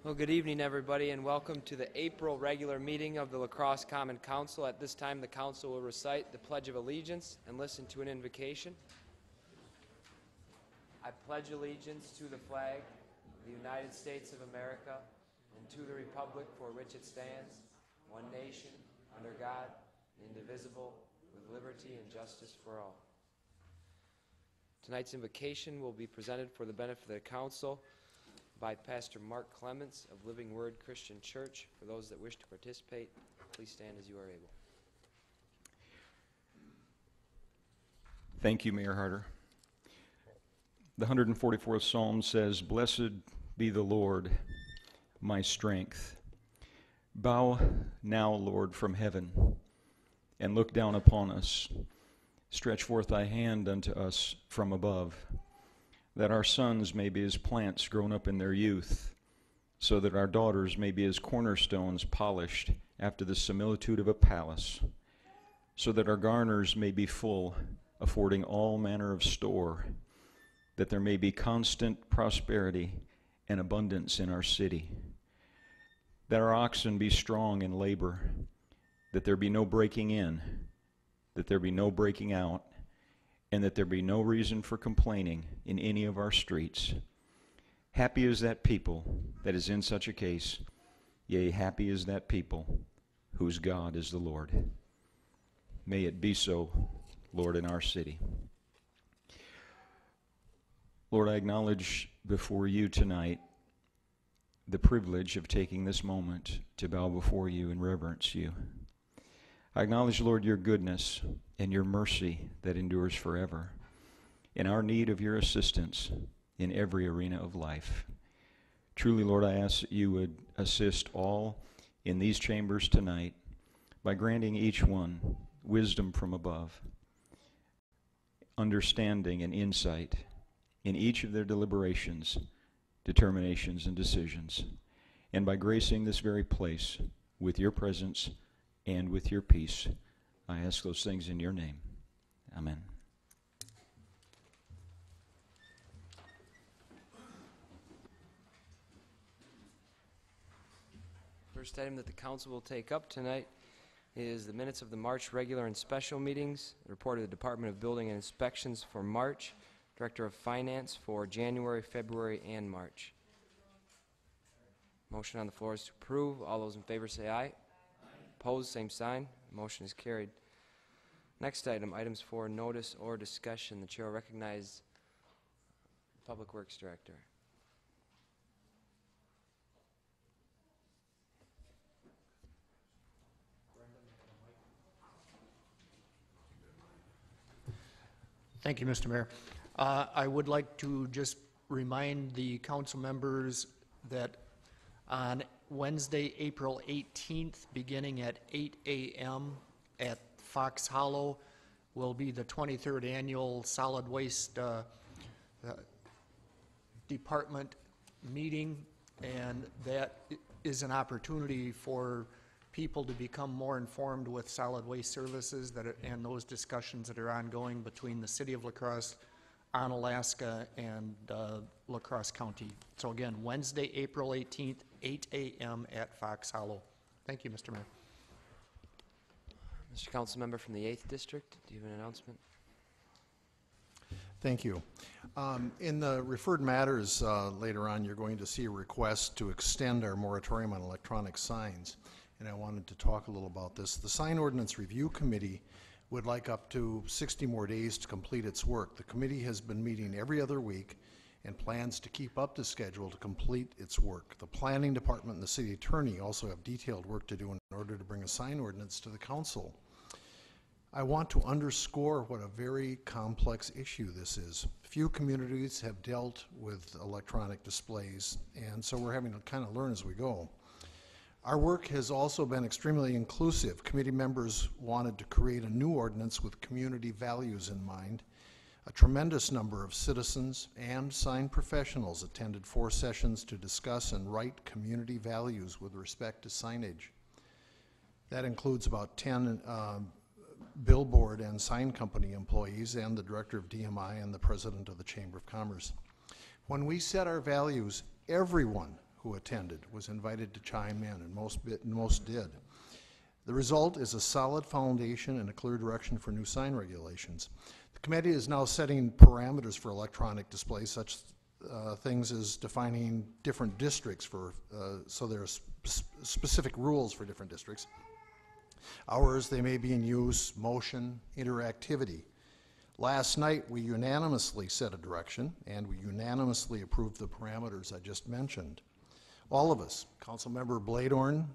Well, good evening, everybody, and welcome to the April regular meeting of the La Crosse Common Council. At this time, the council will recite the Pledge of Allegiance and listen to an invocation. I pledge allegiance to the flag of the United States of America and to the republic for which it stands, one nation, under God, indivisible, with liberty and justice for all. Tonight's invocation will be presented for the benefit of the council by Pastor Mark Clements of Living Word Christian Church. For those that wish to participate, please stand as you are able. Thank you, Mayor Harder. The 144th Psalm says, "Blessed be the Lord, my strength. Bow now, Lord, from heaven, and look down upon us. Stretch forth thy hand unto us from above, that our sons may be as plants grown up in their youth, so that our daughters may be as cornerstones polished after the similitude of a palace, so that our garners may be full, affording all manner of store, that there may be constant prosperity and abundance in our city, that our oxen be strong in labor, that there be no breaking in, that there be no breaking out, and that there be no reason for complaining in any of our streets. Happy is that people that is in such a case, yea, happy is that people whose God is the Lord. May it be so, Lord, in our city." Lord, I acknowledge before you tonight the privilege of taking this moment to bow before you and reverence you. I acknowledge, Lord, your goodness and your mercy that endures forever, and our need of your assistance in every arena of life. Truly, Lord, I ask that you would assist all in these chambers tonight by granting each one wisdom from above, understanding and insight in each of their deliberations, determinations, and decisions, and by gracing this very place with your presence and with your peace. I ask those things in your name. Amen. First item that the council will take up tonight is the minutes of the March regular and special meetings, the report of the Department of Building and Inspections for March, Director of Finance for January, February, and March. Motion on the floor is to approve. All those in favor say aye. Opposed, same sign. Motion is carried. Next item, items for notice or discussion. The chair will recognize Public Works Director. Thank you, Mr. Mayor. I would like to just remind the council members that on Wednesday, April 18th, beginning at 8 a.m. at Fox Hollow, will be the 23rd annual Solid Waste Department meeting, and that is an opportunity for people to become more informed with solid waste services and those discussions that are ongoing between the City of La Crosse, Onalaska, and La Crosse County. So again, Wednesday, April 18th, 8 a.m. at Fox Hollow. Thank you, Mr. Mayor. Mr. Council Member from the 8th District, do you have an announcement? Thank you. In the referred matters later on, you're going to see a request to extend our moratorium on electronic signs, and I wanted to talk a little about this. The Sign Ordinance Review Committee would like up to 60 more days to complete its work. The committee has been meeting every other week and plans to keep up the schedule to complete its work. The Planning Department and the City Attorney also have detailed work to do in order to bring a sign ordinance to the council. I want to underscore what a very complex issue this is. Few communities have dealt with electronic displays, and so we're having to kind of learn as we go. Our work has also been extremely inclusive. Committee members wanted to create a new ordinance with community values in mind. A tremendous number of citizens and sign professionals attended 4 sessions to discuss and write community values with respect to signage. That includes about 10 billboard and sign company employees and the director of DMI and the president of the Chamber of Commerce. When we set our values, everyone who attended, was invited to chime in, and most did. The result is a solid foundation and a clear direction for new sign regulations. The committee is now setting parameters for electronic displays, such things as defining different districts so there are specific rules for different districts. Hours they may be in use, motion, interactivity. Last night, we unanimously set a direction, and we unanimously approved the parameters I just mentioned. All of us, Councilmember Bladorn,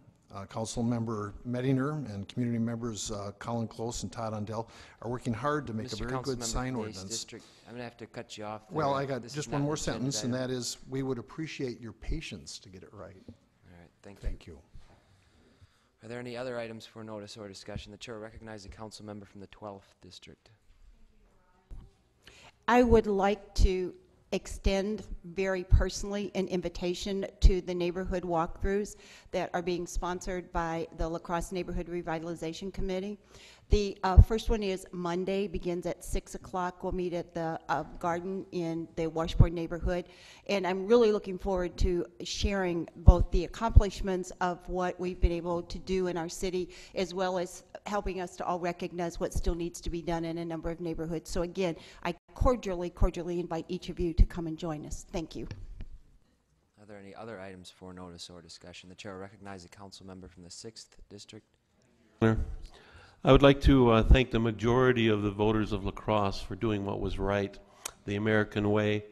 Councilmember Medinger, and community members Colin Close and Todd Undell are working hard to make a Mr. very good Councilmember sign from the 8th ordinance. District, I'm going to have to cut you off there. Well, I got This is just not one an more agenda sentence, and item. that is, we would appreciate your patience to get it right. All right, thank you. Thank you. Are there any other items for notice or discussion? The chair will recognize the council member from the 12th District. I would like to extend very personally an invitation to the neighborhood walkthroughs that are being sponsored by the La Crosse Neighborhood Revitalization Committee. The first one is Monday, begins at 6 o'clock. We'll meet at the garden in the Washbourne neighborhood. And I'm really looking forward to sharing both the accomplishments of what we've been able to do in our city, as well as helping us to all recognize what still needs to be done in a number of neighborhoods. So again, I cordially invite each of you to come and join us. Thank you. Are there any other items for notice or discussion? The chair will recognize the council member from the 6th District. I would like to thank the majority of the voters of La Crosse for doing what was right, the American way,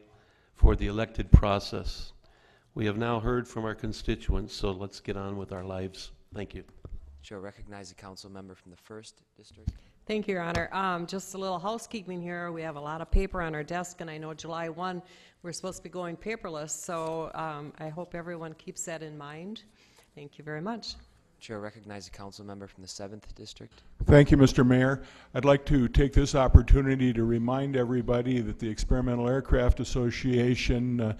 for the elected process. We have now heard from our constituents, so let's get on with our lives. Thank you. Chair will recognize the council member from the 1st District. Thank you, Your Honor. Just a little housekeeping here. We have a lot of paper on our desk, and I know July 1, we're supposed to be going paperless, so I hope everyone keeps that in mind. Thank you very much. Chair will recognize the council member from the 7th District. Thank you, Mr. Mayor. I'd like to take this opportunity to remind everybody that the Experimental Aircraft Association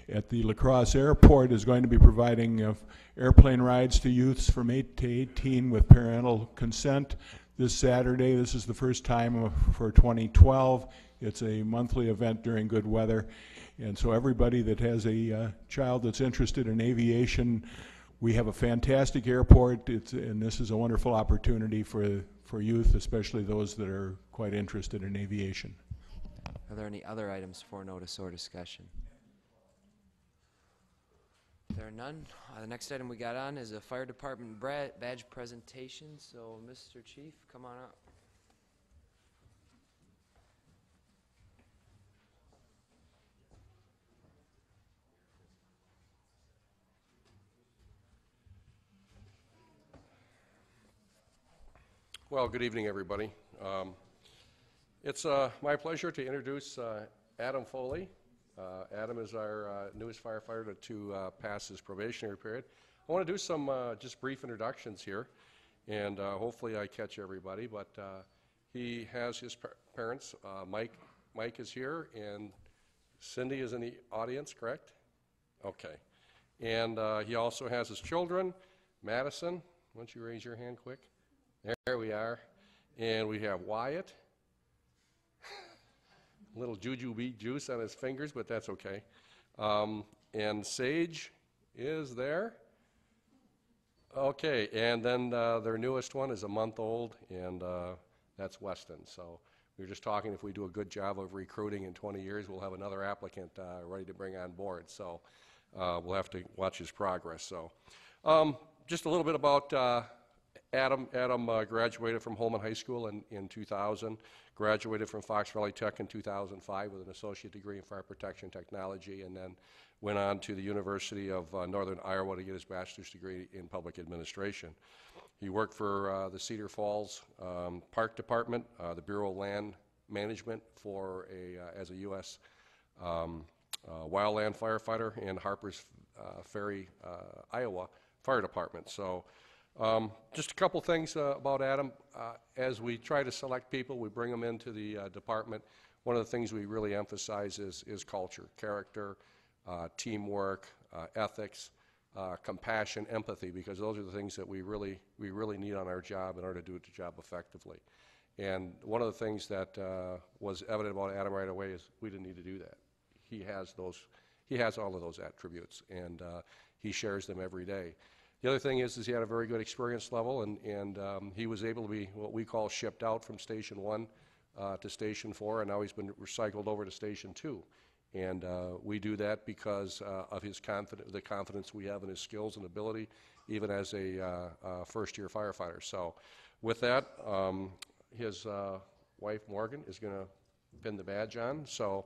at the La Crosse Airport is going to be providing airplane rides to youths from 8 to 18 with parental consent this Saturday. This is the first time for 2012. It's a monthly event during good weather. And so everybody that has a child that's interested in aviation, we have a fantastic airport, and this is a wonderful opportunity for youth, especially those that are quite interested in aviation. Are there any other items for notice or discussion? There are none. The next item we got on is a fire department badge presentation. So, Mr. Chief, come on up. Well, good evening, everybody. It's my pleasure to introduce Adam Foley. Adam is our newest firefighter to pass his probationary period. I want to do some just brief introductions here, and hopefully I catch everybody, but he has his parents. Mike is here, and Cindy is in the audience, correct? Okay. And he also has his children. Madison, why don't you raise your hand quick? There we are. And we have Wyatt. A little jujube juice on his fingers, but that's okay. And Sage is there. Okay, and then their newest one is a month old, and that's Weston. So we were just talking, if we do a good job of recruiting in 20 years, we'll have another applicant ready to bring on board. So we'll have to watch his progress. So just a little bit about Adam graduated from Holman High School in 2000, graduated from Fox Valley Tech in 2005 with an associate degree in fire protection technology, and then went on to the University of Northern Iowa to get his bachelor's degree in public administration. He worked for the Cedar Falls Park Department, the Bureau of Land Management as a U.S. wildland firefighter, and Harper's Ferry, Iowa Fire Department. So just a couple things about Adam. As we try to select people, we bring them into the department. One of the things we really emphasize is culture, character, teamwork, ethics, compassion, empathy, because those are the things that we really need on our job in order to do the job effectively. And one of the things that was evident about Adam right away is we didn't need to do that. He has all of those attributes, and he shares them every day. The other thing is he had a very good experience level, and he was able to be what we call shipped out from Station 1 to Station 4, and now he's been recycled over to Station 2. And we do that because of his the confidence we have in his skills and ability, even as a first-year firefighter. So with that, his wife, Morgan, is going to pin the badge on. So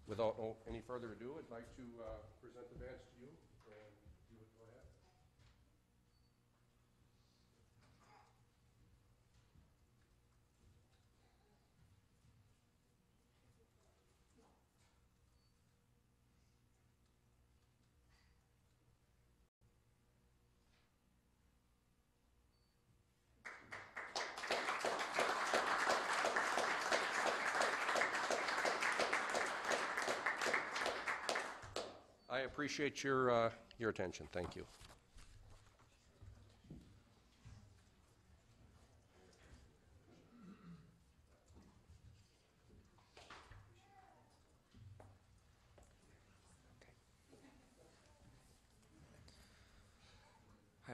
without any further ado, I'd like to present the badge to you. And you would go ahead. I appreciate your attention. Thank you.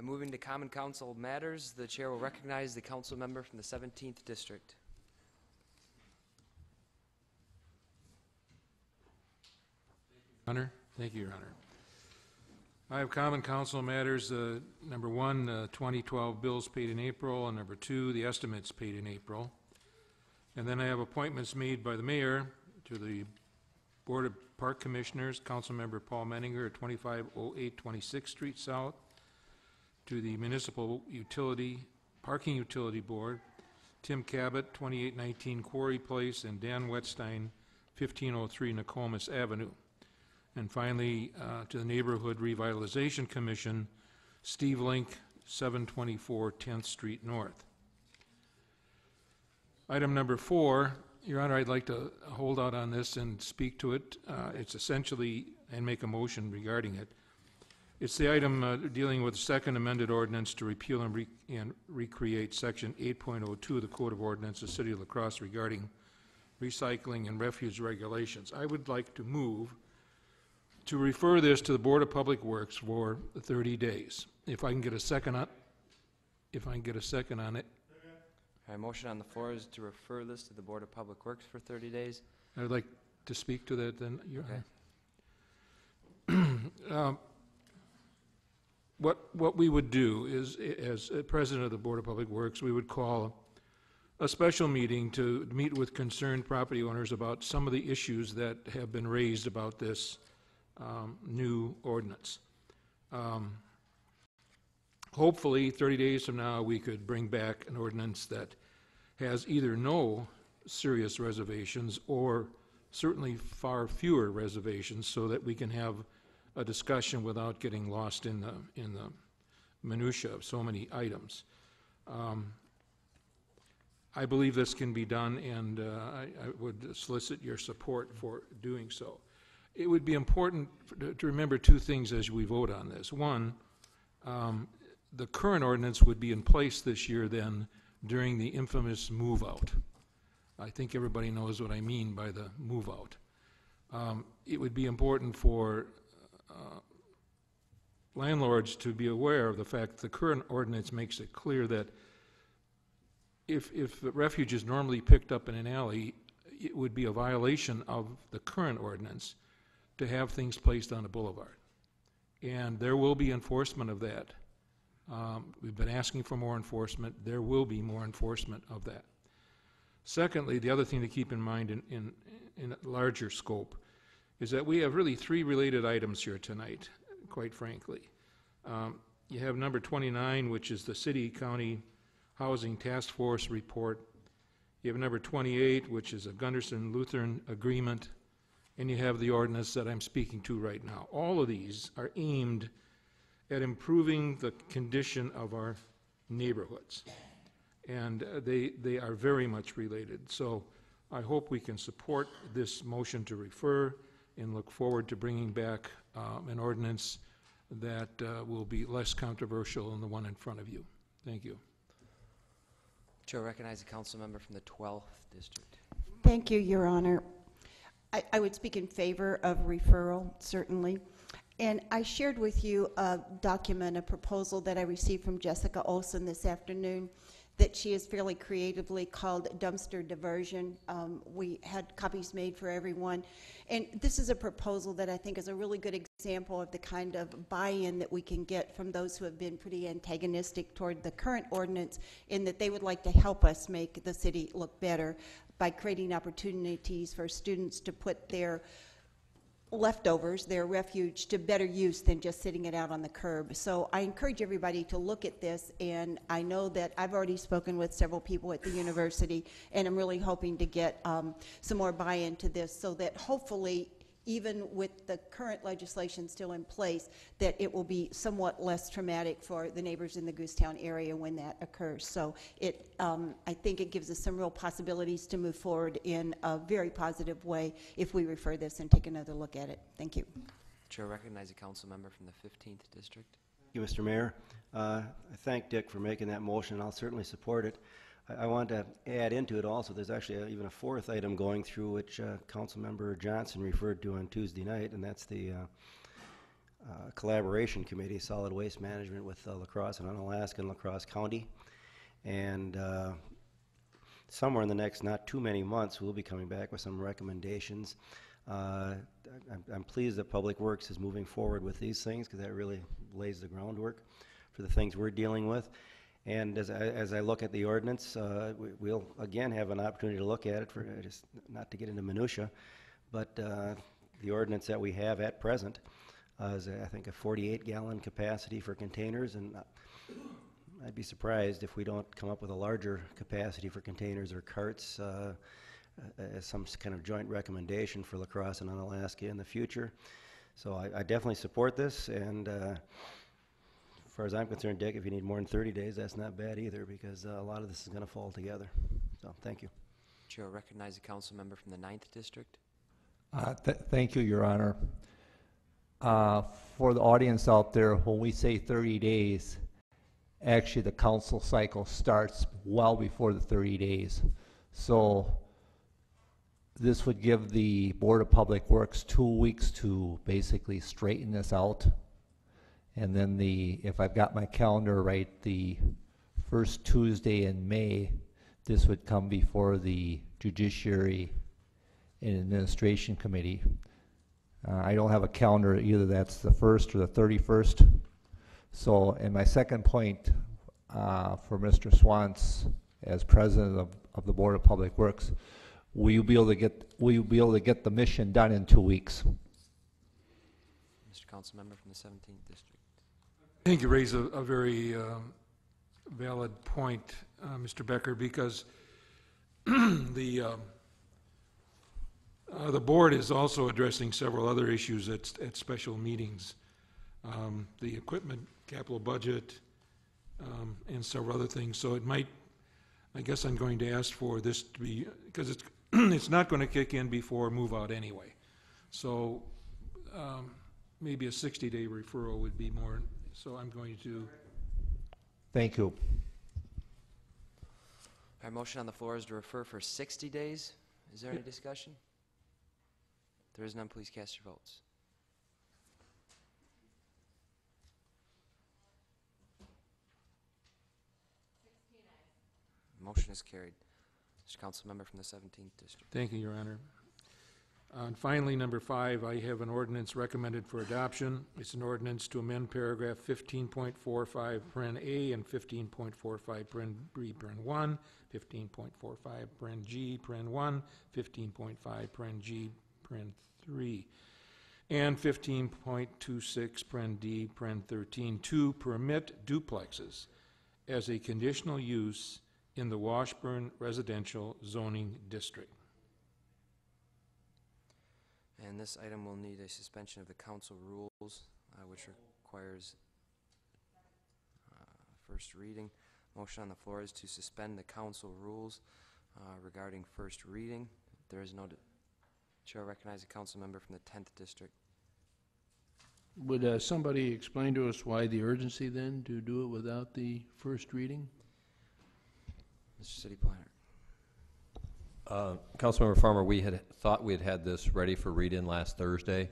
Moving to Common Council matters, the chair will recognize the council member from the 17th District. Honor. Thank you, Your Honor. I have common council matters, number 1, 2012 bills paid in April, and number 2, the estimates paid in April. And then I have appointments made by the mayor to the Board of Park Commissioners, Councilmember Paul Menninger at 2508 26th Street South, to the Municipal Parking Utility Board, Tim Cabot, 2819 Quarry Place, and Dan Wetstein, 1503 Nokomis Avenue. And finally, to the Neighborhood Revitalization Commission, Steve Link, 724 10th Street North. Item number 4, Your Honor, I'd like to hold out on this and speak to it. It's essentially, and make a motion regarding it. It's the item dealing with the second amended ordinance to repeal and recreate Section 8.02 of the Code of Ordinance of the City of La Crosse regarding recycling and refuse regulations. I would like to move to refer this to the Board of Public Works for 30 days. If I can get a second on, it. Our motion on the floor is to refer this to the Board of Public Works for 30 days. I'd like to speak to that then, Your Okay. What we would do is, as president of the Board of Public Works, we would call a special meeting to meet with concerned property owners about some of the issues that have been raised about this new ordinance. Hopefully, 30 days from now, we could bring back an ordinance that has either no serious reservations or certainly far fewer reservations, so that we can have a discussion without getting lost in the minutia of so many items. I believe this can be done, and I would solicit your support for doing so. It would be important to remember 2 things as we vote on this. One, the current ordinance would be in place this year then during the infamous move-out. I think everybody knows what I mean by the move-out. It would be important for landlords to be aware of the fact that the current ordinance makes it clear that if refuge is normally picked up in an alley, it would be a violation of the current ordinance to have things placed on a boulevard. And there will be enforcement of that. We've been asking for more enforcement. There will be more enforcement of that. Secondly, the other thing to keep in mind in a larger scope is that we have really 3 related items here tonight, quite frankly. You have number 29, which is the City-County Housing Task Force report. You have number 28, which is a Gunderson Lutheran agreement, and you have the ordinance that I'm speaking to right now. All of these are aimed at improving the condition of our neighborhoods, and they are very much related. So I hope we can support this motion to refer and look forward to bringing back an ordinance that will be less controversial than the one in front of you. Thank you. Chair will recognize the council member from the 12th District. Thank you, Your Honor. I would speak in favor of referral, certainly. And I shared with you a document, a proposal that I received from Jessica Olson this afternoon that she has fairly creatively called dumpster diversion. We had copies made for everyone. And this is a proposal that I think is a really good example of the kind of buy-in that we can get from those who have been pretty antagonistic toward the current ordinance, in that they would like to help us make the city look better by creating opportunities for students to put their leftovers, their refuge, to better use than just sitting it out on the curb. So I encourage everybody to look at this, and I know that I've already spoken with several people at the university, and I'm really hoping to get some more buy-in to this, so that hopefully, even with the current legislation still in place, that it will be somewhat less traumatic for the neighbors in the Goosetown area when that occurs. So I think it gives us some real possibilities to move forward in a very positive way if we refer this and take another look at it. Thank you. Chair recognizes a council member from the 15th district. Thank you, Mr. Mayor. I thank Dick for making that motion. I'll certainly support it. I want to add into it also, there's actually even a fourth item going through, which Councilmember Johnson referred to on Tuesday night, and that's the collaboration committee, solid waste management with La Crosse and Unalaska and La Crosse County. And somewhere in the next not too many months, we'll be coming back with some recommendations. I'm pleased that Public Works is moving forward with these things, because that really lays the groundwork for the things we're dealing with. And as I look at the ordinance, we'll again have an opportunity to look at it, for just not to get into minutia, but the ordinance that we have at present is, I think, a 48-gallon capacity for containers, and I'd be surprised if we don't come up with a larger capacity for containers or carts as some kind of joint recommendation for La Crosse and Unalaska in the future. So I definitely support this, and as far as I'm concerned, Dick, if you need more than 30 days, that's not bad either, because a lot of this is going to fall together. So, thank you. Chair will recognize a council member from the 9th district. Thank you, Your Honor. For the audience out there, when we say 30 days, actually the council cycle starts well before the 30 days. So this would give the Board of Public Works 2 weeks to basically straighten this out. And then if I've got my calendar right, the first Tuesday in May, this would come before the Judiciary and Administration Committee. I don't have a calendar, either that's the 1st or the 31st. So, and my second point for Mr. Swantz, as President of the Board of Public Works, will you be able to get the mission done in 2 weeks? Mr. Council member from the 17th district. I think you raise a very valid point, Mr. Becker, because the board is also addressing several other issues at special meetings. The equipment, capital budget, and several other things. So it might, I guess I'm going to ask for this to be, because it's, it's not going to kick in before move out anyway. So maybe a 60-day referral would be more. So I'm going to. Thank you. Our motion on the floor is to refer for 60 days. Is there any discussion? If there is none, please cast your votes. Motion is carried. Mr. Council member from the 17th district. Thank you, Your Honor. And finally, number 5, I have an ordinance recommended for adoption. It's an ordinance to amend paragraph 15.45 paren A and 15.45 paren B paren 1, 15.45 paren G paren 1, 15.5 paren G paren 3, and 15.26 paren D paren 13 to permit duplexes as a conditional use in the Washburn residential zoning district. And this item will need a suspension of the council rules, which requires first reading. Motion on the floor is to suspend the council rules regarding first reading. If there is no, Chair will recognize a council member from the 10th district. Would somebody explain to us why the urgency then to do it without the first reading? Mr. City Planner. Councilmember Farmer, we had thought we had this ready for read-in last Thursday,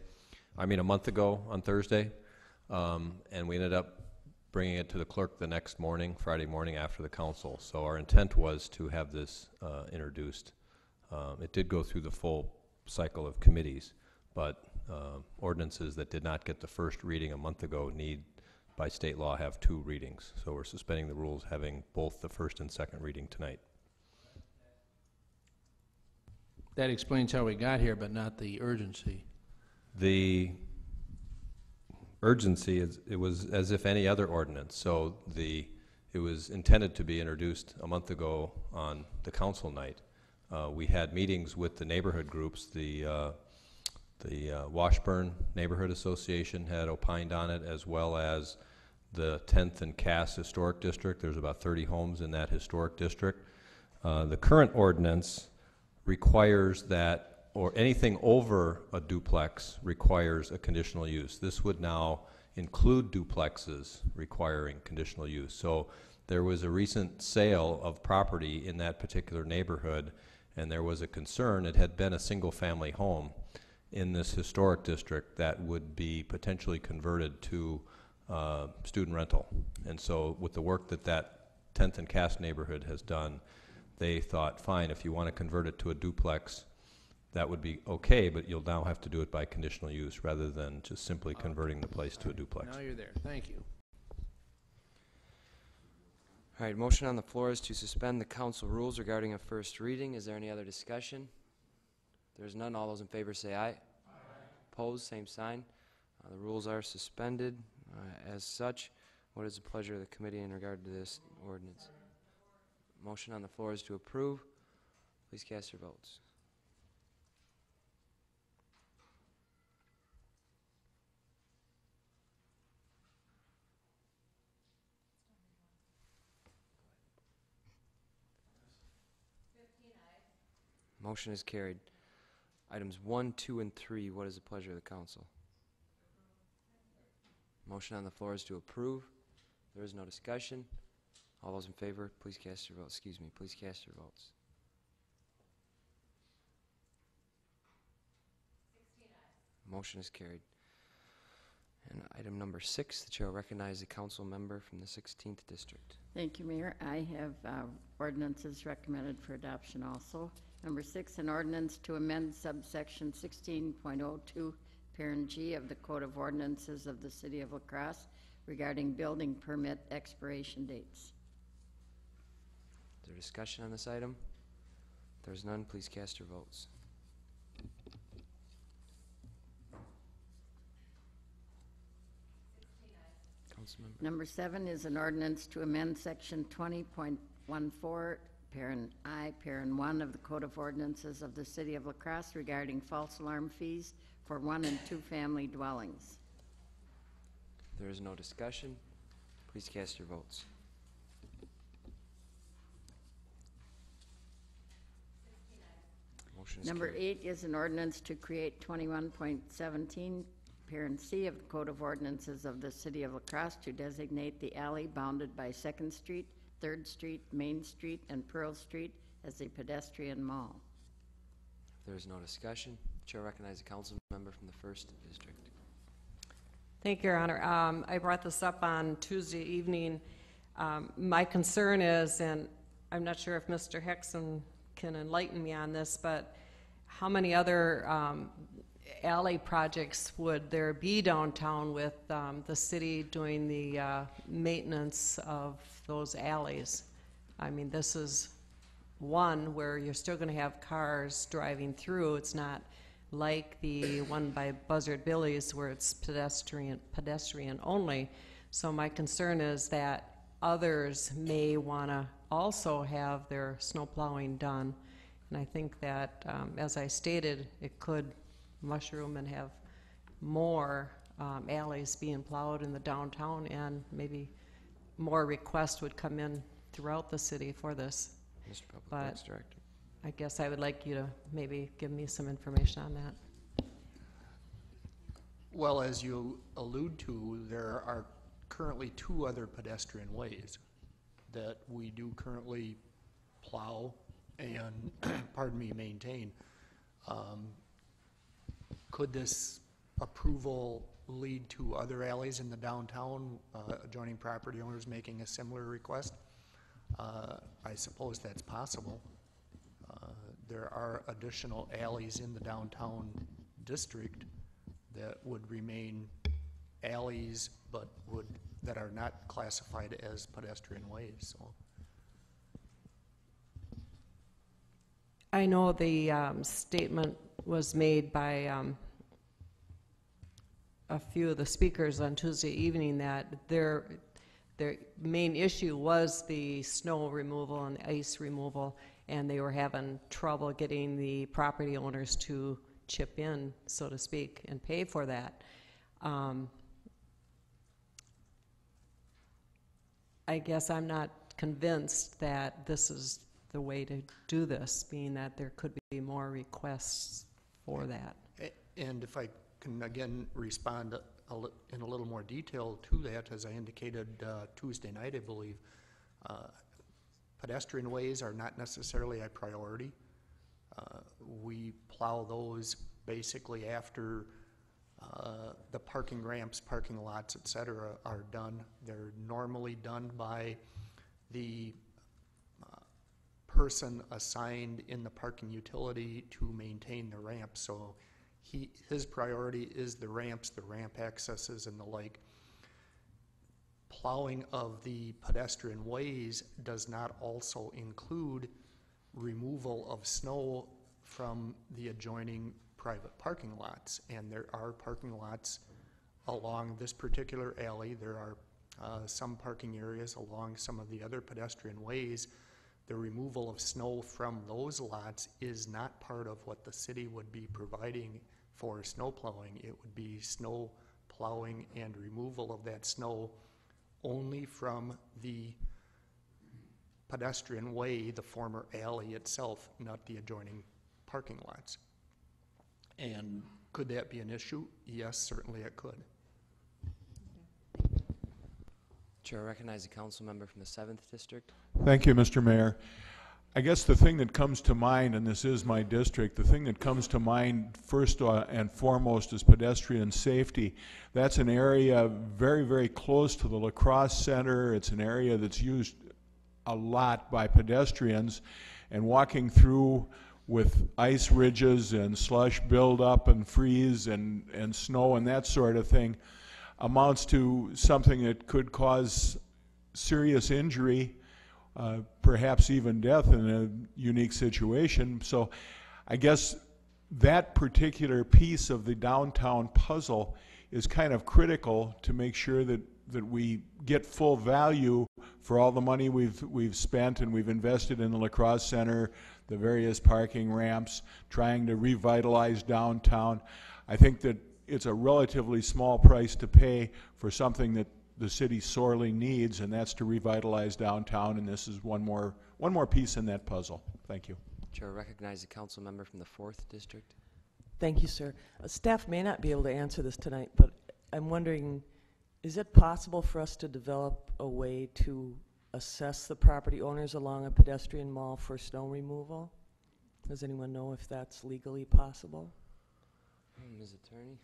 a month ago on Thursday, and we ended up bringing it to the clerk the next morning, Friday morning after the council. So our intent was to have this introduced. It did go through the full cycle of committees, but ordinances that did not get the first reading a month ago need, by state law, have 2 readings. So we're suspending the rules, having both the first and second reading tonight. That explains how we got here, but not the urgency. The urgency is, it was as if any other ordinance. So it was intended to be introduced a month ago on the council night. We had meetings with the neighborhood groups. The Washburn Neighborhood Association had opined on it, as well as the 10th and Cass Historic District. There's about 30 homes in that historic district. The current ordinance requires that, or anything over a duplex requires a conditional use. This would now include duplexes requiring conditional use. So there was a recent sale of property in that particular neighborhood, and there was a concern. It had been a single-family home in this historic district that would be potentially converted to student rental. And so with the work that that 10th and Cass neighborhood has done, they thought, fine, if you want to convert it to a duplex, that would be okay, but you'll now have to do it by conditional use rather than just simply converting the place to a duplex. Now you're there. Thank you. All right, motion on the floor is to suspend the council rules regarding a first reading. Is there any other discussion? If there's none, all those in favor say aye. Aye. Opposed, same sign. The rules are suspended as such. What is the pleasure of the committee in regard to this ordinance? Motion on the floor is to approve. Please cast your votes. Motion is carried. Items 1, 2, and 3, what is the pleasure of the council? Motion on the floor is to approve. There is no discussion. All those in favor, please cast your votes. Please cast your votes. 16 ayes. Motion is carried. And item number 6, the chair will recognize the council member from the 16th district. Thank you, Mayor. I have ordinances recommended for adoption also. Number 6, an ordinance to amend subsection 16.02, parent G of the Code of Ordinances of the City of La Crosse regarding building permit expiration dates. Is there discussion on this item? If there's none, please cast your votes. Councilmember. Number 7 is an ordinance to amend section 20.14, parent I, parent 1 of the Code of Ordinances of the City of La Crosse regarding false alarm fees for 1 and 2 family dwellings. If there is no discussion, please cast your votes. Motion is Number carried. 8 is an ordinance to create 21.17, parent C of the Code of Ordinances of the City of La Crosse to designate the alley bounded by 2nd Street, 3rd Street, Main Street, and Pearl Street as a pedestrian mall. If there is no discussion, the chair recognizes the council member from the 1st district. Thank you, Your Honor. I brought this up on Tuesday evening. My concern is, and I'm not sure if Mr. Hickson can enlighten me on this, but how many other alley projects would there be downtown with the city doing the maintenance of those alleys? I mean, this is one where you're still going to have cars driving through. It's not like the one by Buzzard Billy's where it's pedestrian only. So my concern is that others may want to also have their snow plowing done. And I think that, as I stated, it could mushroom and have more alleys being plowed in the downtown, and maybe more requests would come in throughout the city for this. Mr. Public Works Director. I guess I would like you to maybe give me some information on that. Well, as you allude to, there are currently 2 other pedestrian ways that we do currently plow and, pardon me, maintain. Could this approval lead to other alleys in the downtown, adjoining property owners making a similar request? I suppose that's possible. There are additional alleys in the downtown district that would remain alleys, but that are not classified as pedestrian ways, so. I know the statement was made by a few of the speakers on Tuesday evening that their main issue was the snow removal and the ice removal, and they were having trouble getting the property owners to chip in, so to speak, and pay for that. I guess I'm not convinced that this is the way to do this, being that there could be more requests for that. And if I can again respond in a little more detail to that, as I indicated Tuesday night, I believe, pedestrian ways are not necessarily a priority. We plow those basically after the parking ramps, parking lots, et cetera, are done. They're normally done by the person assigned in the parking utility to maintain the ramp. So his priority is the ramps, the ramp accesses, and the like. Plowing of the pedestrian ways does not also include removal of snow from the adjoining private parking lots. And there are parking lots along this particular alley. There are some parking areas along some of the other pedestrian ways. The removal of snow from those lots is not part of what the city would be providing for snow plowing. It would be snow plowing and removal of that snow only from the pedestrian way, the former alley itself, not the adjoining parking lots. And could that be an issue? Yes, certainly it could. Chair, I recognize the council member from the 7th District. Thank you, Mr. Mayor. I guess the thing that comes to mind, and this is my district, the thing that comes to mind first and foremost is pedestrian safety. That's an area very, very close to the La Crosse Center. It's an area that's used a lot by pedestrians, and walking through with ice ridges and slush buildup and freeze and snow and that sort of thing amounts to something that could cause serious injury, perhaps even death in a unique situation. So I guess that particular piece of the downtown puzzle is kind of critical to make sure that we get full value for all the money we've spent and we've invested in the La Crosse Center, the various parking ramps, trying to revitalize downtown. I think that it's a relatively small price to pay for something that the city sorely needs, and that's to revitalize downtown, and this is one more piece in that puzzle. Thank you. Chair, I recognize the council member from the 4th District. Thank you, sir. Staff may not be able to answer this tonight, but I'm wondering, is it possible for us to develop a way to assess the property owners along a pedestrian mall for snow removal? Does anyone know if that's legally possible? Ms. Attorney?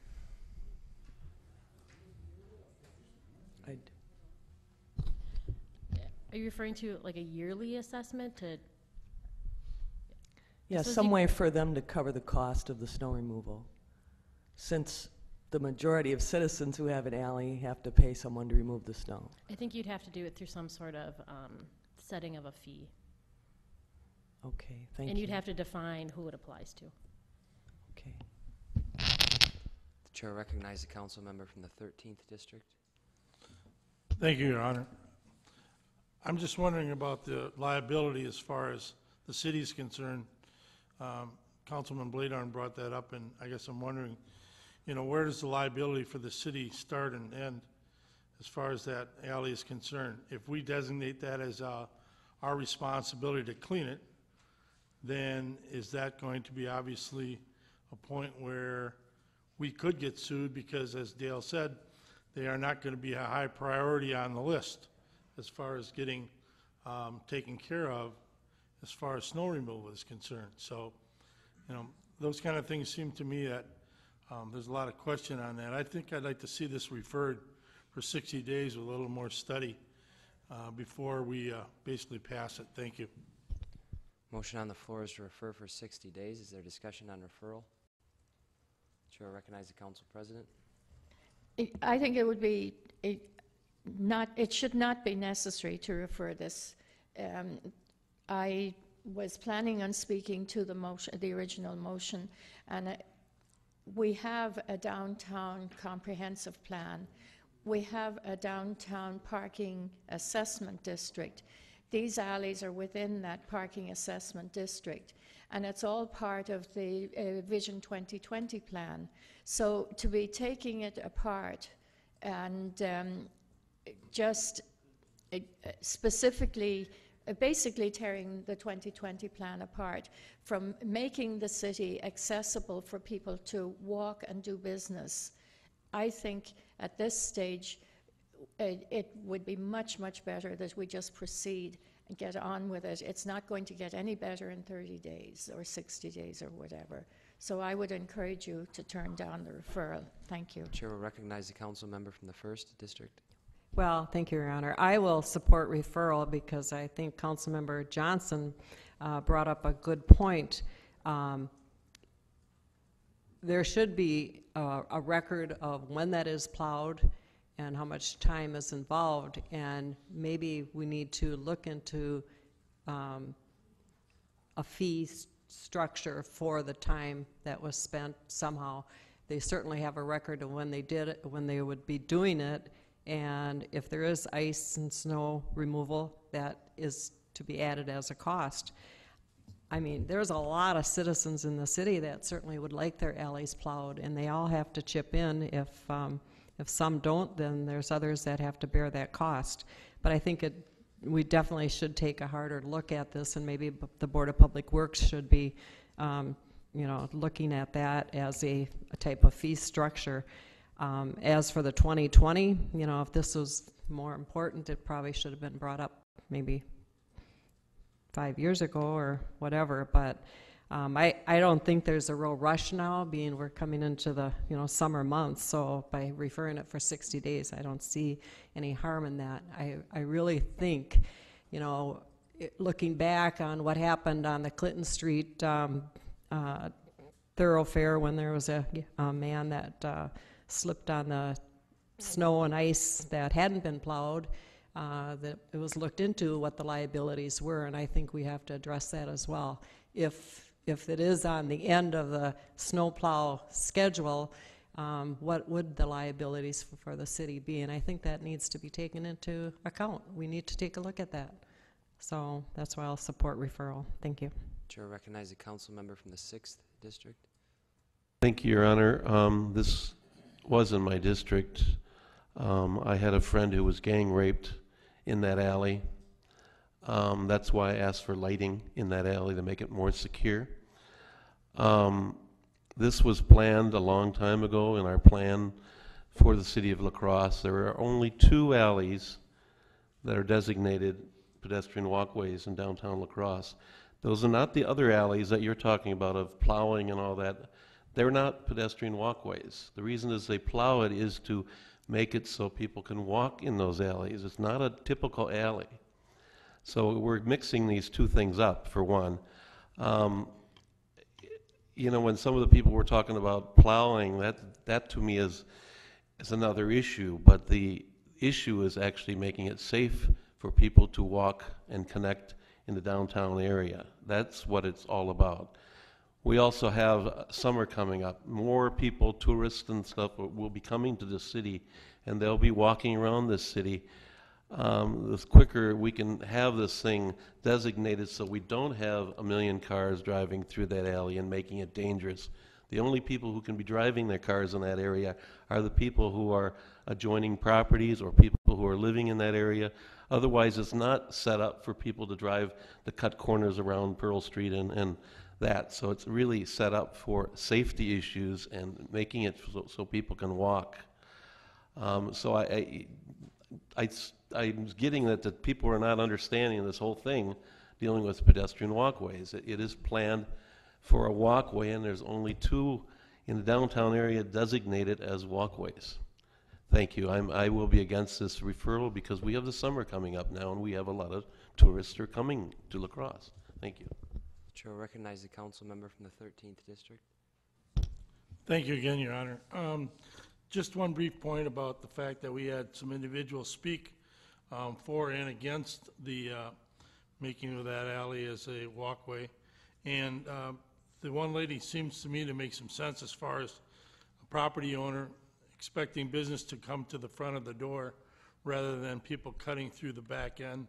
Are you referring to like a yearly assessment to? Yeah, some way for them to cover the cost of the snow removal, since the majority of citizens who have an alley have to pay someone to remove the snow. I think you'd have to do it through some sort of setting of a fee. Okay, thank you. And you'd have to define who it applies to. Okay. The chair recognize the council member from the 13th District. Thank you, Your Honor. I'm just wondering about the liability as far as the city is concerned. Councilman Bladorn brought that up, and I guess I'm wondering, where does the liability for the city start and end as far as that alley is concerned? If we designate that as our responsibility to clean it, then is that going to be obviously a point where we could get sued because, as Dale said, they are not going to be a high priority on the list as far as getting taken care of as far as snow removal is concerned. So, those kind of things seem to me that There's a lot of question on that. I think I'd like to see this referred for 60 days with a little more study before we basically pass it. Thank you. Motion on the floor is to refer for 60 days. Is there discussion on referral? Chair will recognize the council president. I think it would be it should not be necessary to refer this. I was planning on speaking to the motion, the original motion, and we have a downtown comprehensive plan. We have a downtown parking assessment district. These alleys are within that parking assessment district, and it's all part of the Vision 2020 plan. So to be taking it apart and just specifically, basically tearing the 2020 plan apart from making the city accessible for people to walk and do business, I think at this stage it would be much, much better that we just proceed and get on with it. It's not going to get any better in 30 days or 60 days or whatever. So I would encourage you to turn down the referral. Thank you. Chair will recognize the council member from the 1st District. Well, thank you, Your Honor. I will support referral because I think Councilmember Johnson brought up a good point. There should be a record of when that is plowed and how much time is involved, and maybe we need to look into a fee structure for the time that was spent somehow. They certainly have a record of when they did it, when they would be doing it, and if there is ice and snow removal, that is to be added as a cost. I mean, there's a lot of citizens in the city that certainly would like their alleys plowed, and they all have to chip in. If some don't, then there's others that have to bear that cost. But I think we definitely should take a harder look at this, and maybe the Board of Public Works should be, looking at that as a type of fee structure. As for the 2020, if this was more important, it probably should have been brought up maybe 5 years ago or whatever. But I don't think there's a real rush now, being we're coming into the summer months. So by referring it for 60 days, I don't see any harm in that. I really think, looking back on what happened on the Clinton Street thoroughfare when there was a man that slipped on the snow and ice that hadn't been plowed, that it was looked into what the liabilities were, and I think we have to address that as well. If it is on the end of the snowplow schedule, what would the liabilities for the city be? And I think that needs to be taken into account. We need to take a look at that. So that's why I'll support referral. Thank you. Chair will recognize the council member from the 6th District. Thank you, Your Honor. This was in my district. I had a friend who was gang raped in that alley. That's why I asked for lighting in that alley to make it more secure. This was planned a long time ago in our plan for the city of La Crosse. There are only 2 alleys that are designated pedestrian walkways in downtown La Crosse. Those are not the other alleys that you're talking about of plowing and all that. They're not pedestrian walkways. The reason is they plow it is to make it so people can walk in those alleys. It's not a typical alley. So we're mixing these 2 things up, for one. When some of the people were talking about plowing, that to me is another issue, but the issue is actually making it safe for people to walk and connect in the downtown area. That's what it's all about. We also have summer coming up. More people, tourists and stuff, will be coming to the city, and they'll be walking around this city. The quicker we can have this thing designated so we don't have a million cars driving through that alley and making it dangerous. The only people who can be driving their cars in that area are the people who are adjoining properties or people who are living in that area. Otherwise, it's not set up for people to drive the cut corners around Pearl Street and that. So it's really set up for safety issues and making it so people can walk. So I'm getting that people are not understanding this whole thing dealing with pedestrian walkways. It is planned for a walkway, and there's only 2 in the downtown area designated as walkways. Thank you. I will be against this referral because we have the summer coming up now, and we have a lot of tourists who are coming to La Crosse. Thank you. The chair will recognize the council member from the 13th district. Thank you again, Your Honor. Just one brief point about the fact that we had some individuals speak for and against the making of that alley as a walkway. And the one lady seems to me to make some sense as far as a property owner expecting business to come to the front of the door rather than people cutting through the back end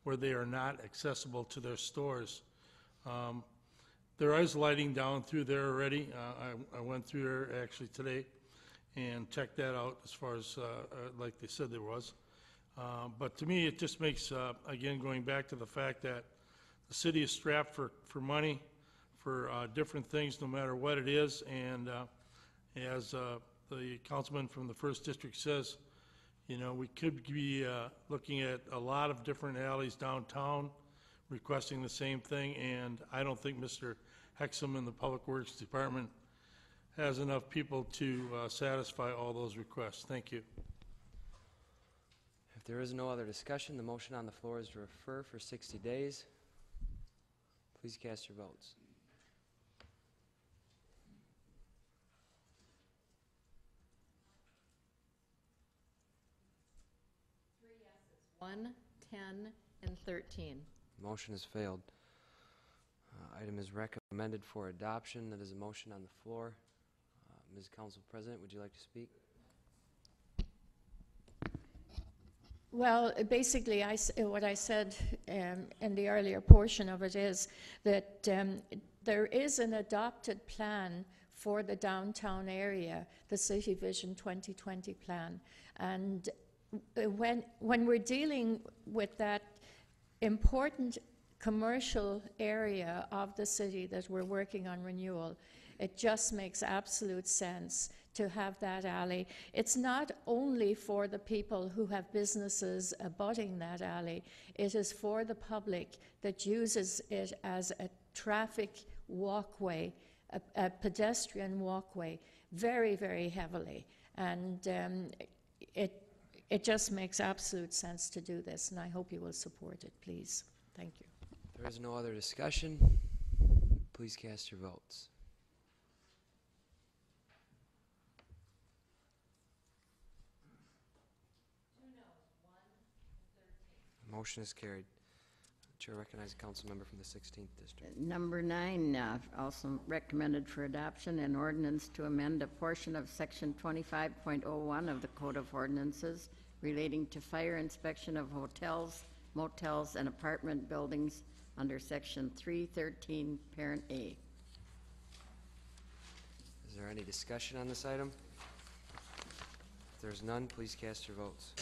where they are not accessible to their stores. There is lighting down through there already. I went through there actually today and checked that out as far as like they said there was. But to me, it just makes, again, going back to the fact that the city is strapped for money for different things, no matter what it is. And as the councilman from the 1st District says, you know, we could be looking at a lot of different alleys downtown requesting the same thing, and I don't think Mr. Hexum in the Public Works Department has enough people to satisfy all those requests. Thank you. If there is no other discussion, the motion on the floor is to refer for 60 days. Please cast your votes. One, 10, and 13. Motion has failed. Item is recommended for adoption. That is a motion on the floor. Ms. Council President, would you like to speak? Well, basically, what I said in the earlier portion of it is that there is an adopted plan for the downtown area, the City Vision 2020 plan. And when we're dealing with that important commercial area of the city that we're working on renewal, it just makes absolute sense to have that alley. It's not only for the people who have businesses abutting that alley, it is for the public that uses it as a traffic walkway, a pedestrian walkway, very, very heavily. And it just makes absolute sense to do this, and I hope you will support it, please. Thank you. If there is no other discussion, please cast your votes. Motion is carried. Chair recognizes the council member from the 16th district. Number 9, also recommended for adoption, an ordinance to amend a portion of section 25.01 of the Code of Ordinances relating to fire inspection of hotels, motels, and apartment buildings under section 313, parent A. Is there any discussion on this item? If there's none, please cast your votes.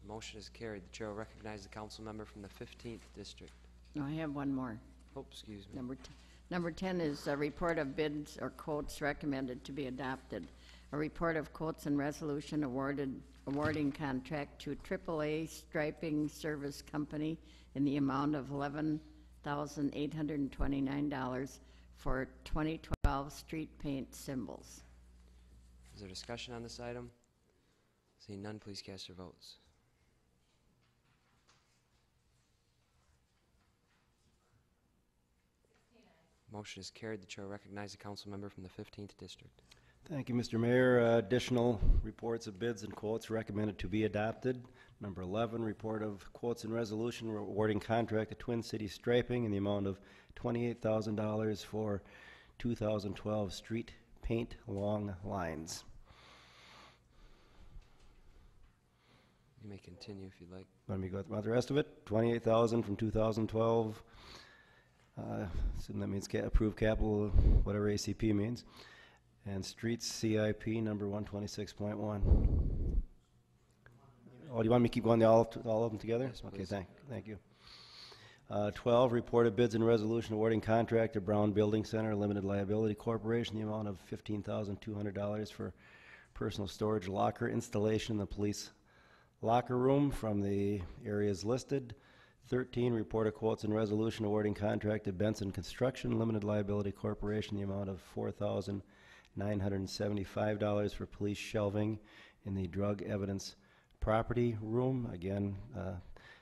Motion is carried. The chair will recognize the council member from the 15th district. No, I have one more. Oh, excuse me. Number 10 is a report of bids or quotes recommended to be adopted. A report of quotes and resolution awarding contract to AAA Striping Service Company in the amount of $11,829 for 2012 street paint symbols. Is there discussion on this item? Seeing none, please cast your votes. Motion is carried. The chair will recognize the council member from the 15th district. Thank you, Mr. Mayor. Additional reports of bids and quotes recommended to be adopted. Number 11, report of quotes and resolution awarding contract to Twin City Striping in the amount of $28,000 for 2012 street paint along lines. You may continue if you'd like. Let me go through the rest of it. $28,000 from 2012. Assume that means approved capital, whatever ACP means. And streets CIP number 126.1. Oh, do you want me to keep going all of them together? Yes, okay, please. thank you. 12, reported bids and resolution awarding contract to Brown Building Center Limited Liability Corporation, the amount of $15,200 for personal storage locker installation in the police locker room from the areas listed. 13, report of quotes and resolution awarding contract to Benson Construction Limited Liability Corporation, the amount of $4,975 for police shelving in the drug evidence property room. Again,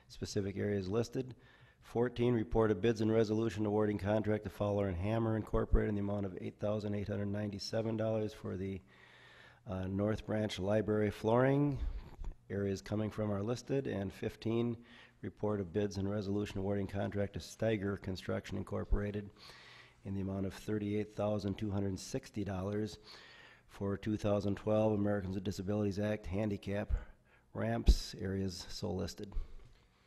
specific areas listed. 14, report of bids and resolution awarding contract to Fowler and Hammer Incorporated in the amount of $8,897 for the North Branch Library flooring. Areas coming from are listed. And 15, report of bids and resolution awarding contract to Steiger Construction Incorporated in the amount of $38,260 for 2012 Americans with Disabilities Act handicap ramps. Areas so listed.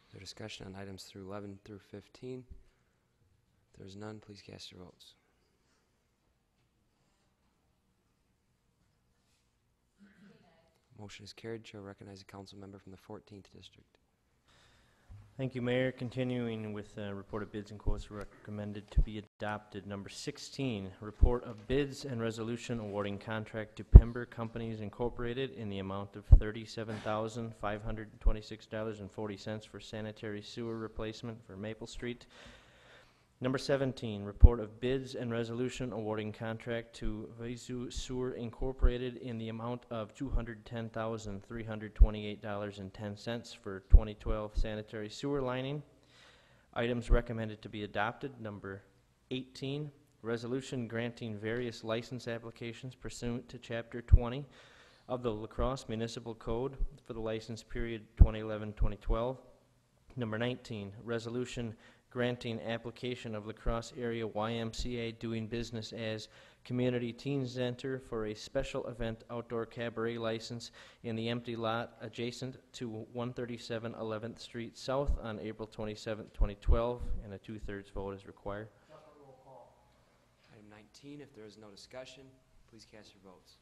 Is there discussion on items through 11 through 15? If there's none, please cast your votes. Motion is carried. Chair will recognize a council member from the 14th district. Thank you, Mayor. Continuing with report of bids and quotes recommended to be adopted. Number 16, report of bids and resolution awarding contract to Pember Companies Incorporated in the amount of $37,526.40 for sanitary sewer replacement for Maple Street. Number 17, report of bids and resolution awarding contract to Visu Sewer Incorporated in the amount of $210,328.10 for 2012 sanitary sewer lining. Items recommended to be adopted. Number 18, resolution granting various license applications pursuant to Chapter 20 of the La Crosse Municipal Code for the license period 2011-2012. Number 19, resolution granting application of La Crosse Area YMCA doing business as Community Teen Center for a special event outdoor cabaret license in the empty lot adjacent to 137 11th Street South on April 27, 2012, and a 2/3 vote is required. Item 19, if there is no discussion, please cast your votes.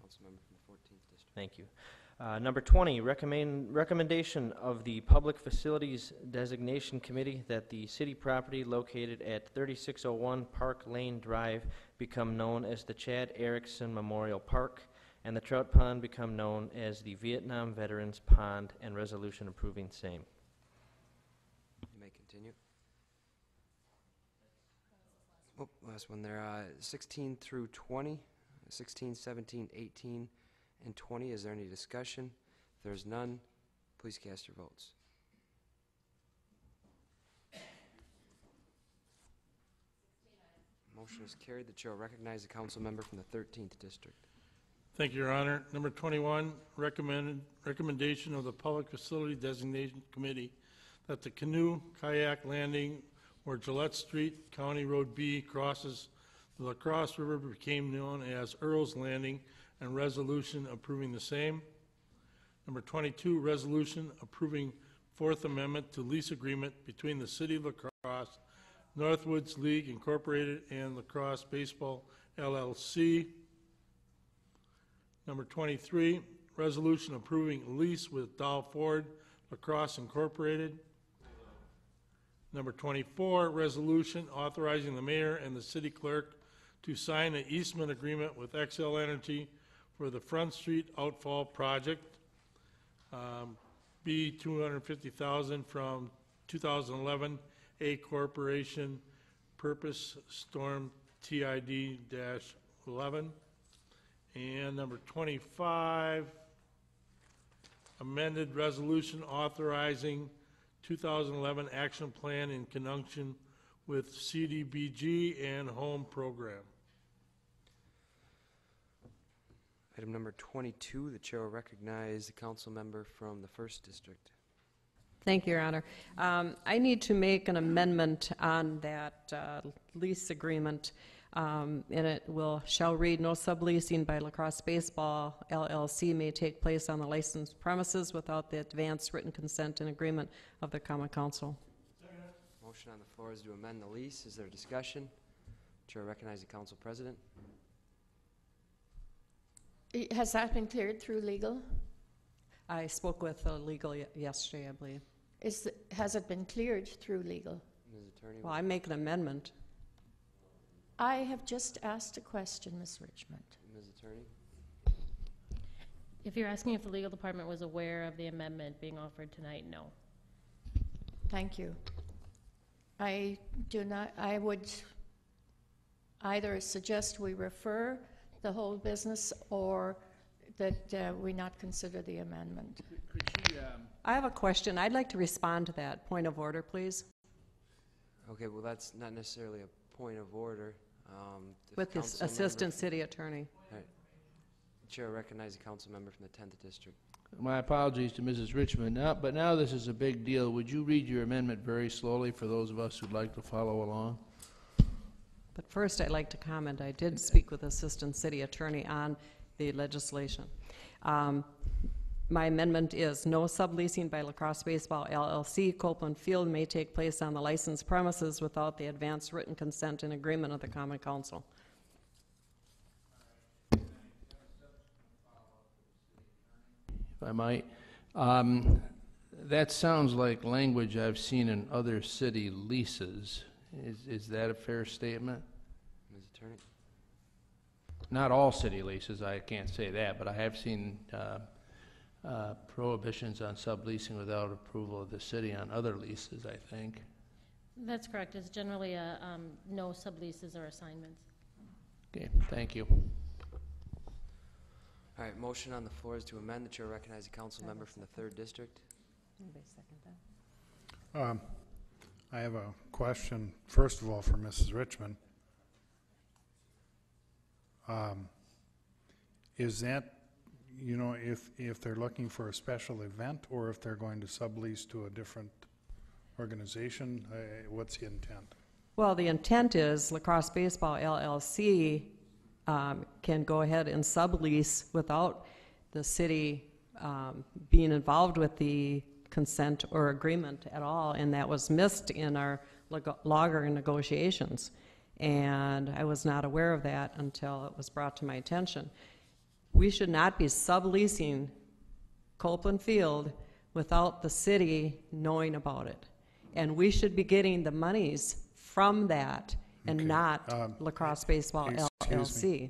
Councilmember from the 14th district. Thank you. Number 20, recommendation of the Public Facilities Designation Committee that the city property located at 3601 Park Lane Drive become known as the Chad Erickson Memorial Park, and the trout pond become known as the Vietnam Veterans Pond, and resolution approving same. You may continue. Oh, last one there. 16 through 20, 16, 17, 18, and 20. Is there any discussion? If there's none, please cast your votes. Motion is carried. The chair will recognize the council member from the 13th district. Thank you, Your Honor. Number 21, recommendation of the Public Facility Designation Committee that the canoe kayak landing where Gillette Street, County Road B crosses the La Crosse River became known as Earl's Landing, and resolution approving the same. Number 22, resolution approving Fourth Amendment to lease agreement between the City of La Crosse, Northwoods League Incorporated, and La Crosse Baseball LLC. Number 23, resolution approving lease with Dow Ford, La Crosse Incorporated. Number 24, resolution authorizing the mayor and the city clerk to sign an easement agreement with XL Energy for the Front Street Outfall Project, B $250,000 from 2011 A Corporation Purpose Storm TID-11. And number 25, amended resolution authorizing 2011 action plan in conjunction with CDBG and home program. Item number 22, the chair will recognize the council member from the 1st district. Thank you, Your Honor. I need to make an amendment on that lease agreement, and it shall read, no subleasing by La Crosse Baseball LLC may take place on the licensed premises without the advance written consent and agreement of the common council. Motion on the floor is to amend the lease. Is there a discussion? Chair will recognize the council president. Has that been cleared through legal? I spoke with legal yesterday, I believe. Has it been cleared through legal? Ms. Attorney. Well, I make an amendment. I have just asked a question, Ms. Richmond. Ms. Attorney? If you're asking if the legal department was aware of the amendment being offered tonight, no. Thank you. I do not, I would either suggest we refer the whole business or that we not consider the amendment. I have a question. I'd like to respond to that. Point of order, please. Okay, well, that's not necessarily a point of order. If With the council Assistant member- City Attorney. All right. Chair recognizes a council member from the 10th District. My apologies to Mrs. Richmond. But now this is a big deal. Would you read your amendment very slowly for those of us who'd like to follow along? But first, I'd like to comment. I did speak with Assistant City Attorney on the legislation. My amendment is no subleasing by Lacrosse Baseball LLC. Copeland Field may take place on the licensed premises without the advance written consent and agreement of the Common Council. If I might. That sounds like language I've seen in other city leases. Is that a fair statement? Ms. Attorney? Not all city leases, I can't say that, but I have seen prohibitions on subleasing without approval of the city on other leases, I think. That's correct. It's generally a no subleases or assignments. Okay, thank you. All right, motion on the floor is to amend. The chair recognizes a council member from the 3rd District. Anybody second that? I have a question, first of all, for Mrs. Richmond. Is that, you know, if they're looking for a special event or if they're going to sublease to a different organization, what's the intent? Well, the intent is Lacrosse Baseball LLC can go ahead and sublease without the city being involved with the consent or agreement at all, and that was missed in our logger negotiations. And I was not aware of that until it was brought to my attention. We should not be subleasing Copeland Field without the city knowing about it. And we should be getting the monies from that and not Lacrosse Baseball LLC.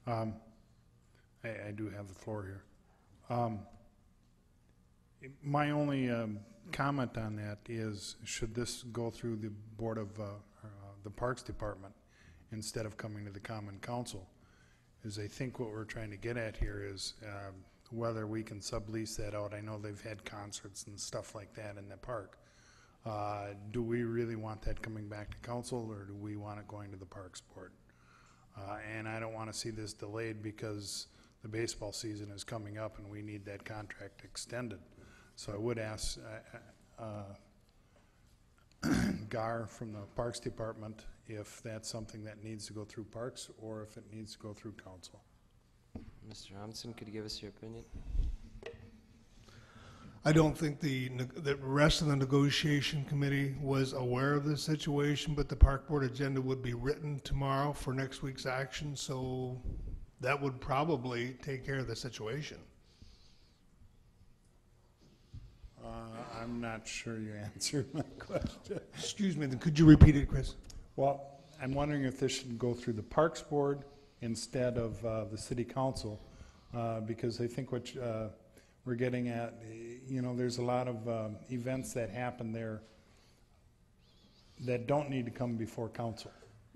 I do have the floor here. My only comment on that is, should this go through the Board of the Parks Department instead of coming to the Common Council? Is I think what we're trying to get at here is whether we can sublease that out. I know they've had concerts and stuff like that in the park. Do we really want that coming back to council, or do we want it going to the Parks Board? And I don't want to see this delayed because the baseball season is coming up and we need that contract extended. So I would ask Gar from the Parks Department if that's something that needs to go through Parks or if it needs to go through council. Mr. Robinson, could you give us your opinion? I don't think the rest of the negotiation committee was aware of this situation, but the park board agenda would be written tomorrow for next week's action, so that would probably take care of the situation. I'm not sure you answered my question. Excuse me, could you repeat it, Chris? Well, I'm wondering if this should go through the Parks Board instead of the City Council, because I think what we're getting at, you know, there's a lot of events that happen there that don't need to come before council.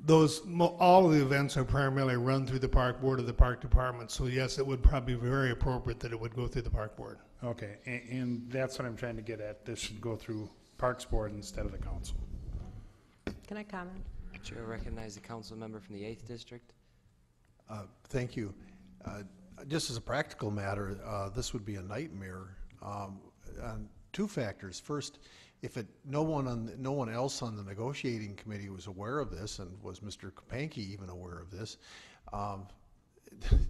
All of the events are primarily run through the park board or the park department, so yes, it would probably be very appropriate that it would go through the park board. Okay, and that's what I'm trying to get at. This should go through Parks Board instead of the council. Can I comment? Chair recognizes the council member from the 8th District. Thank you. Just as a practical matter, this would be a nightmare on two factors. First, if no one else on the negotiating committee was aware of this, and was Mr. Kapanke even aware of this,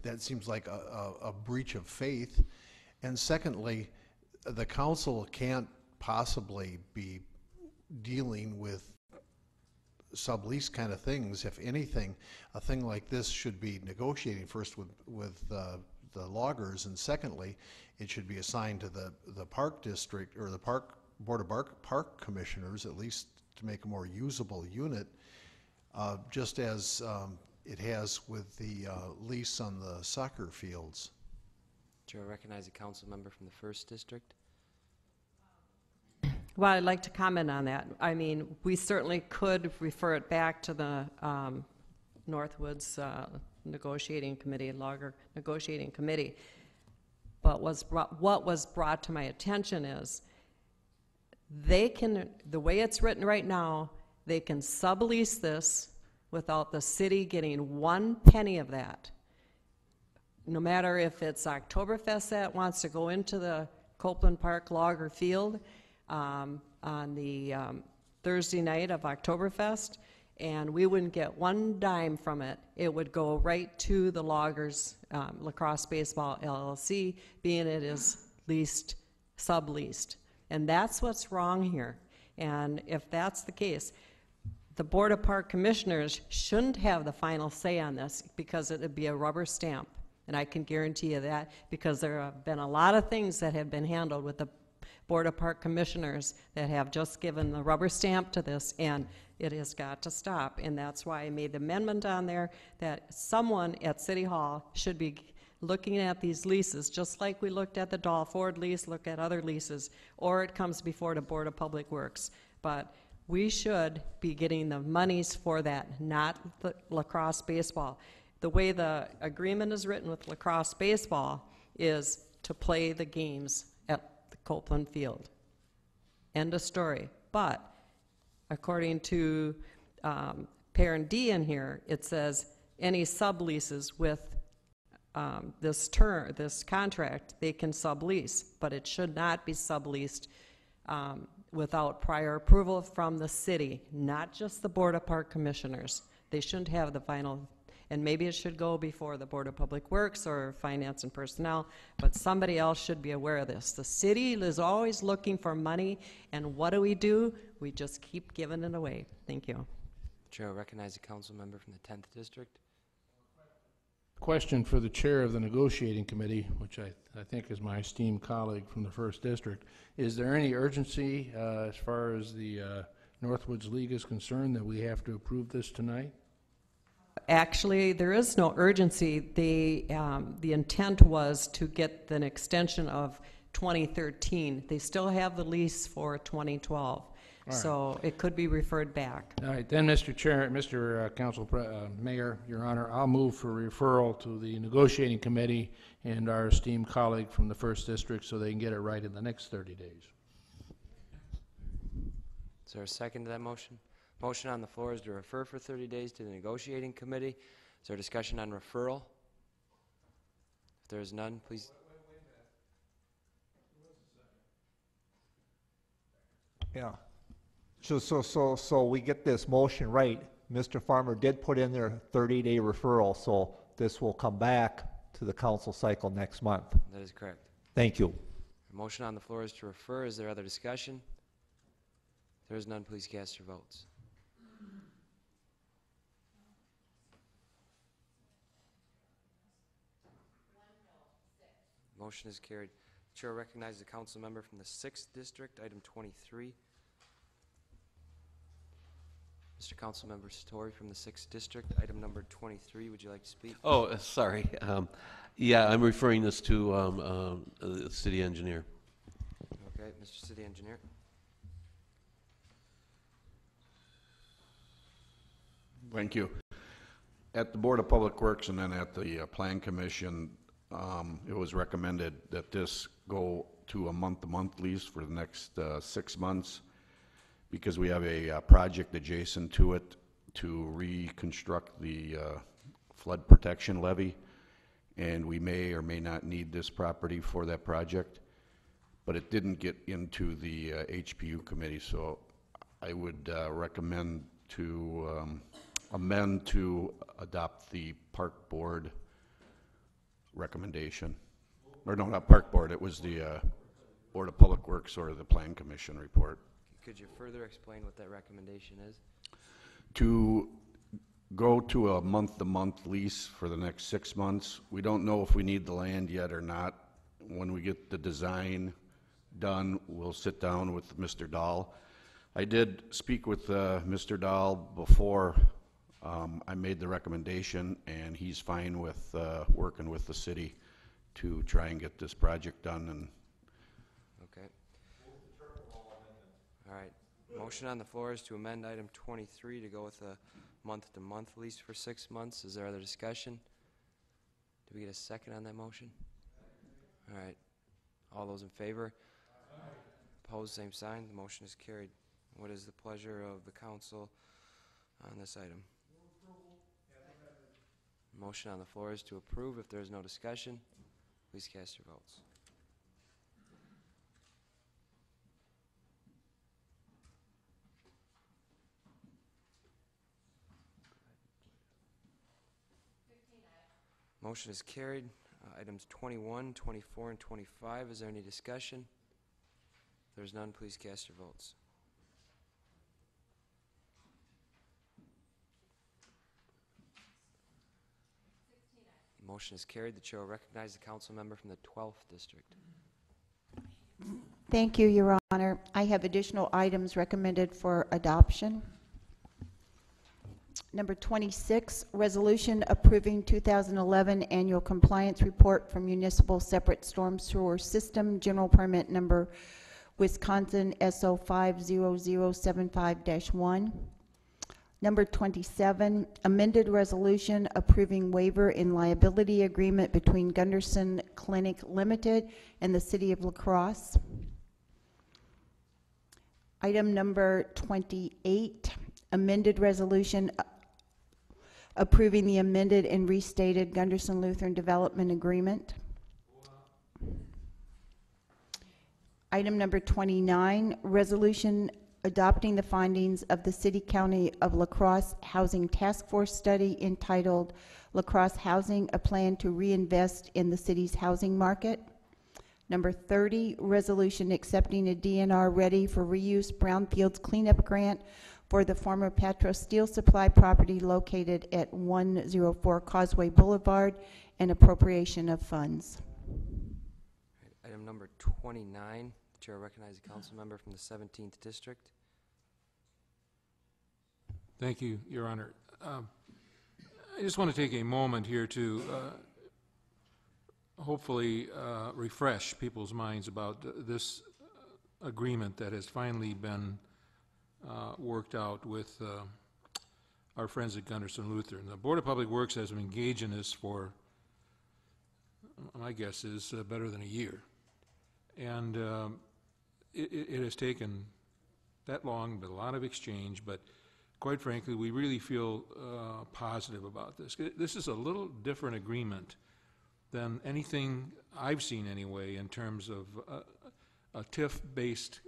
that seems like a breach of faith. And secondly, the council can't possibly be dealing with sublease kind of things. If anything, a thing like this should be negotiating first with the loggers, and secondly, it should be assigned to the park district or the park board of park commissioners, at least to make a more usable unit. just as it has with the lease on the soccer fields. Chair will recognize a council member from the 1st District. Well, I'd like to comment on that. I mean, we certainly could refer it back to the Northwoods negotiating committee, logger negotiating committee. But what was brought to my attention is they can, the way it's written right now, they can sublease this without the city getting 1 penny of that. No matter if it's Oktoberfest that wants to go into the Copeland Park Logger Field on the Thursday night of Oktoberfest, and we wouldn't get 1 dime from it. It would go right to the Loggers Lacrosse Baseball LLC, being it is leased, subleased. And that's what's wrong here. And if that's the case, the Board of Park Commissioners shouldn't have the final say on this because it would be a rubber stamp. And I can guarantee you that because there have been a lot of things that have been handled with the Board of Park Commissioners that have just given the rubber stamp to this, and it has got to stop. And that's why I made the amendment on there that someone at City Hall should be looking at these leases, just like we looked at the Dahl Ford lease, look at other leases, or it comes before the Board of Public Works. But we should be getting the monies for that, not the lacrosse baseball. The way the agreement is written with lacrosse baseball is to play the games at the Copeland Field. End of story. But according to parent D in here, it says any subleases with this contract, they can sublease, but it should not be subleased without prior approval from the city, not just the Board of Park Commissioners. They shouldn't have the final, and maybe it should go before the Board of Public Works or Finance and Personnel, but somebody else should be aware of this. The city is always looking for money, and what do? We just keep giving it away. Thank you. Chair will recognize a council member from the 10th District. Question for the chair of the negotiating committee, which I think is my esteemed colleague from the 1st District. Is there any urgency as far as the Northwoods League is concerned that we have to approve this tonight? Actually, there is no urgency. The intent was to get an extension of 2013. They still have the lease for 2012. So it could be referred back. All right, then, Mr. Chair, Mr. Mayor, Your Honor, I'll move for referral to the negotiating committee and our esteemed colleague from the 1st District so they can get it right in the next 30 days. Is there a second to that motion? Motion on the floor is to refer for 30 days to the negotiating committee. Is there discussion on referral? If there is none, please. Yeah. So we get this motion right. Mr. Farmer did put in their 30-day referral, so this will come back to the council cycle next month. That is correct. Thank you. The motion on the floor is to refer. Is there other discussion? If there is none, please cast your votes. Motion is carried. The chair recognizes a council member from the 6th District, item 23. Mr. Councilmember Satori from the 6th District, item number 23. Would you like to speak? Oh, sorry. Yeah, I'm referring this to the city engineer. Okay, Mr. City Engineer. Thank you. At the Board of Public Works and then at the Plan Commission, it was recommended that this go to a month-to-month lease for the next 6 months because we have a project adjacent to it to reconstruct the flood protection levee, and we may or may not need this property for that project, but it didn't get into the HPU committee, so I would recommend to amend to adopt the Park Board recommendation. Or no, not Park Board, it was the Board of Public Works or the Plan Commission report. Could you further explain what that recommendation is? To go to a month-to-month lease for the next 6 months. We don't know if we need the land yet or not. When we get the design done, we'll sit down with Mr. Dahl. I did speak with Mr. Dahl before I made the recommendation, and he's fine with working with the city to try and get this project done. And Okay. All right. Motion on the floor is to amend item 23 to go with a month-to-month lease for 6 months. Is there other discussion? Do we get a second on that motion? All right. All those in favor? Opposed, same sign. The motion is carried. What is the pleasure of the council on this item? Motion on the floor is to approve. If there is no discussion, please cast your votes. Motion is carried. Items 21, 24, and 25. Is there any discussion? If there's none, please cast your votes. Motion is carried. The chair will recognize the council member from the 12th district. Thank you, Your Honor. I have additional items recommended for adoption. Number 26, resolution approving 2011 annual compliance report for municipal separate storm sewer system, general permit number Wisconsin SO 50075-1. Number 27, amended resolution approving waiver in liability agreement between Gunderson Clinic Limited and the City of La Crosse. Item number 28, amended resolution approving the amended and restated Gunderson Lutheran Development Agreement. Item number 29, resolution adopting the findings of the City County of La Crosse Housing Task Force study entitled La Crosse Housing, a Plan to Reinvest in the City's Housing Market. Number 30, resolution accepting a DNR ready for reuse brownfields cleanup grant for the former Petro Steel Supply property located at 104 Causeway Boulevard and appropriation of funds. Item number 29. The chair will recognize the council member from the 17th district. Thank you, Your Honor. I just want to take a moment here to hopefully refresh people's minds about this agreement that has finally been worked out with our friends at Gunderson Lutheran. The Board of Public Works has been engaged in this for, my guess is, better than a year. And it has taken that long, but a lot of exchange, but quite frankly, we really feel positive about this. This is a little different agreement than anything I've seen anyway in terms of a TIF-based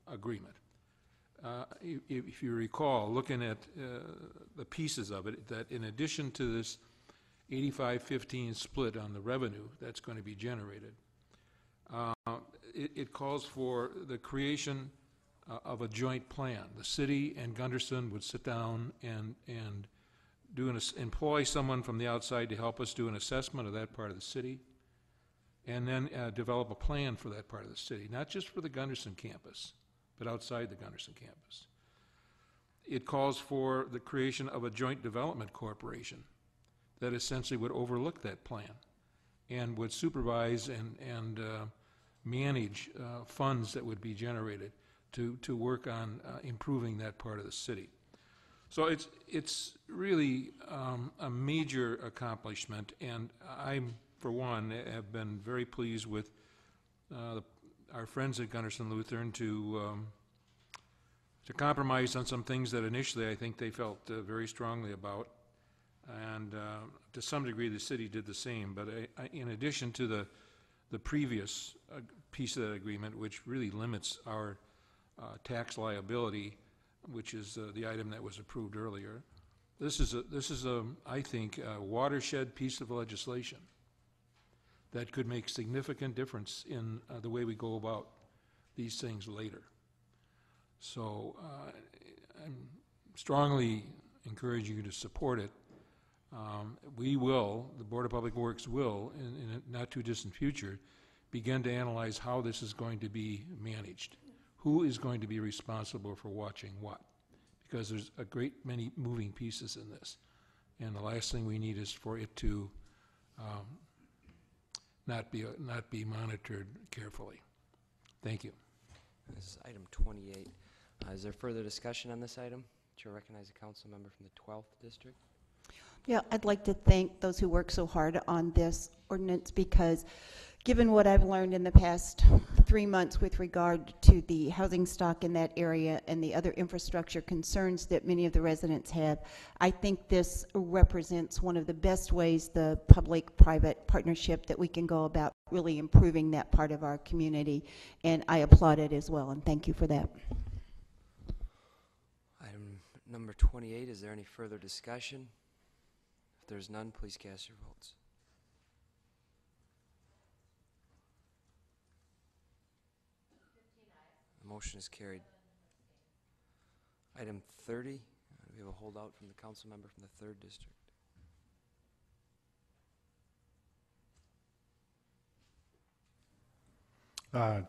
agreement. If you recall, looking at the pieces of it, that in addition to this 85-15 split on the revenue that's going to be generated, it calls for the creation of a joint plan. The city and Gunderson would sit down and employ someone from the outside to help us do an assessment of that part of the city, and then develop a plan for that part of the city, not just for the Gunderson campus, but outside the Gunderson campus. It calls for the creation of a joint development corporation that essentially would overlook that plan and would supervise and manage funds that would be generated to work on improving that part of the city. So it's really a major accomplishment, and I, for one, have been very pleased with our friends at Gunderson Lutheran to compromise on some things that initially I think they felt very strongly about, and to some degree the city did the same. But in addition to the previous piece of that agreement, which really limits our tax liability, which is the item that was approved earlier, this is I think a watershed piece of legislation that could make significant difference in the way we go about these things later. So I'm strongly encouraging you to support it. We will, the Board of Public Works will, in a not too distant future, begin to analyze how this is going to be managed. Who is going to be responsible for watching what? because there's a great many moving pieces in this. And the last thing we need is for it to not be monitored carefully. Thank you. This is item 28. Is there further discussion on this item? Chair recognize a council member from the 12th district. Yeah, I'd like to thank those who worked so hard on this ordinance, because given what I've learned in the past 3 months with regard to the housing stock in that area and the other infrastructure concerns that many of the residents have, I think this represents one of the best ways, the public-private partnership, that we can go about really improving that part of our community. And I applaud it as well, and thank you for that. Item number 28, is there any further discussion? If there's none, please cast your votes. The motion is carried. Item 30, we have a holdout from the council member from the 3rd district.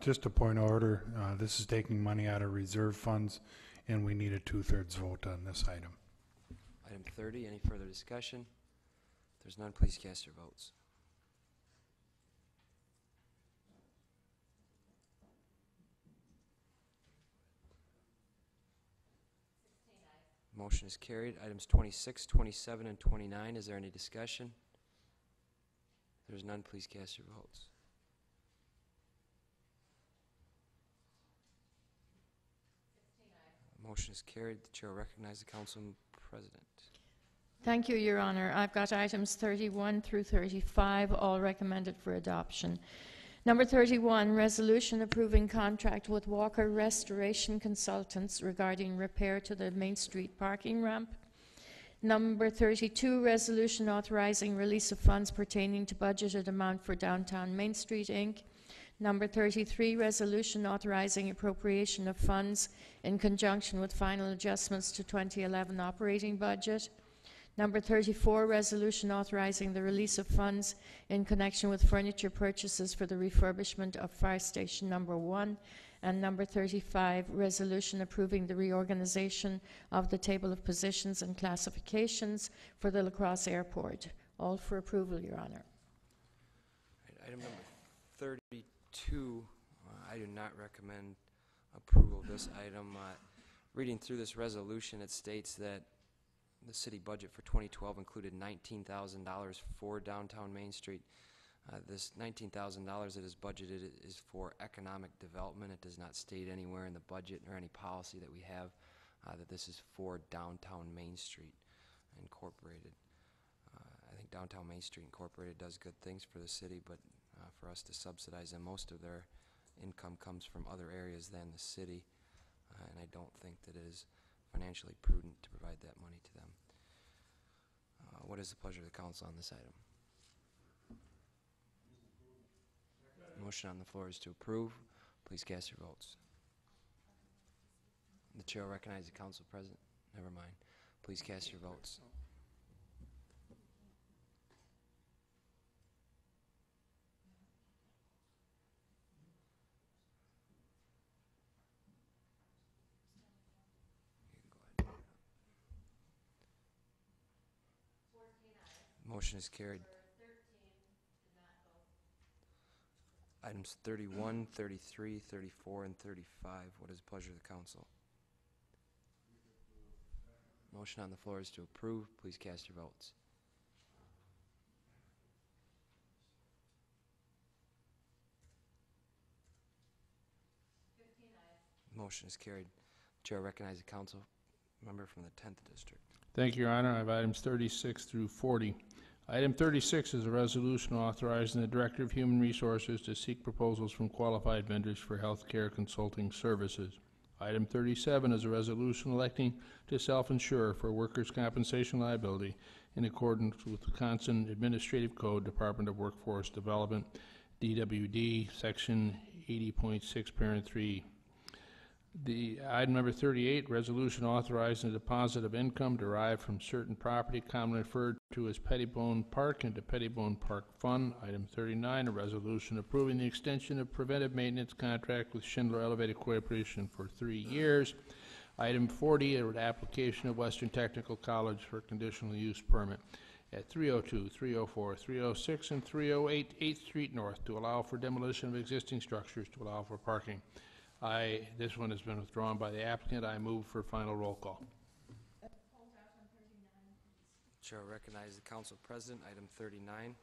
Just a point of order, this is taking money out of reserve funds, and we need a 2/3 vote on this item. Item 30, any further discussion? If there's none, please cast your votes. Motion is carried. Items 26, 27, and 29, is there any discussion? If there's none, please cast your votes. Motion is carried. The chair will recognize the council president. Thank you, Your Honor. I've got items 31 through 35, all recommended for adoption. Number 31, resolution approving contract with Walker Restoration Consultants regarding repair to the Main Street parking ramp. Number 32, resolution authorizing release of funds pertaining to budgeted amount for Downtown Main Street, Inc. Number 33, resolution authorizing appropriation of funds in conjunction with final adjustments to 2011 operating budget. Number 34, resolution authorizing the release of funds in connection with furniture purchases for the refurbishment of Fire Station Number 1. And number 35, resolution approving the reorganization of the table of positions and classifications for the La Crosse Airport. All for approval, Your Honor. Right, item number 32, I do not recommend approval of this item. Reading through this resolution, it states that the city budget for 2012 included $19,000 for downtown Main Street. This $19,000 that is budgeted is for economic development. It does not state anywhere in the budget or any policy that we have that this is for downtown Main Street Incorporated. I think downtown Main Street Incorporated does good things for the city, but for us to subsidize them, most of their income comes from other areas than the city, and I don't think that it is financially prudent to provide that money to them. What is the pleasure of the council on this item? Motion on the floor is to approve. Please cast your votes. The chair will recognize the council president. Never mind. Please cast your votes. Motion is carried. Items 31, 33, 34, and 35. What is the pleasure of the council? Motion on the floor is to approve. Please cast your votes. Motion is carried. Chair recognizes the council member from the 10th district. Thank you, Your Honor. I have items 36 through 40. Item 36 is a resolution authorizing the Director of Human Resources to seek proposals from qualified vendors for healthcare consulting services. Item 37 is a resolution electing to self-insure for workers' compensation liability in accordance with Wisconsin Administrative Code, Department of Workforce Development, DWD, Section 80.6, Parent 3. The item number 38, resolution authorizing the deposit of income derived from certain property commonly referred to as Pettibone Park into Pettibone Park Fund. Item 39, a resolution approving the extension of preventive maintenance contract with Schindler Elevated Corporation for 3 years. Item 40, an application of Western Technical College for conditional use permit at 302, 304, 306, and 308 8th Street North to allow for demolition of existing structures to allow for parking. This one has been withdrawn by the applicant. I move for final roll call. Chair will recognize the council president, item 39.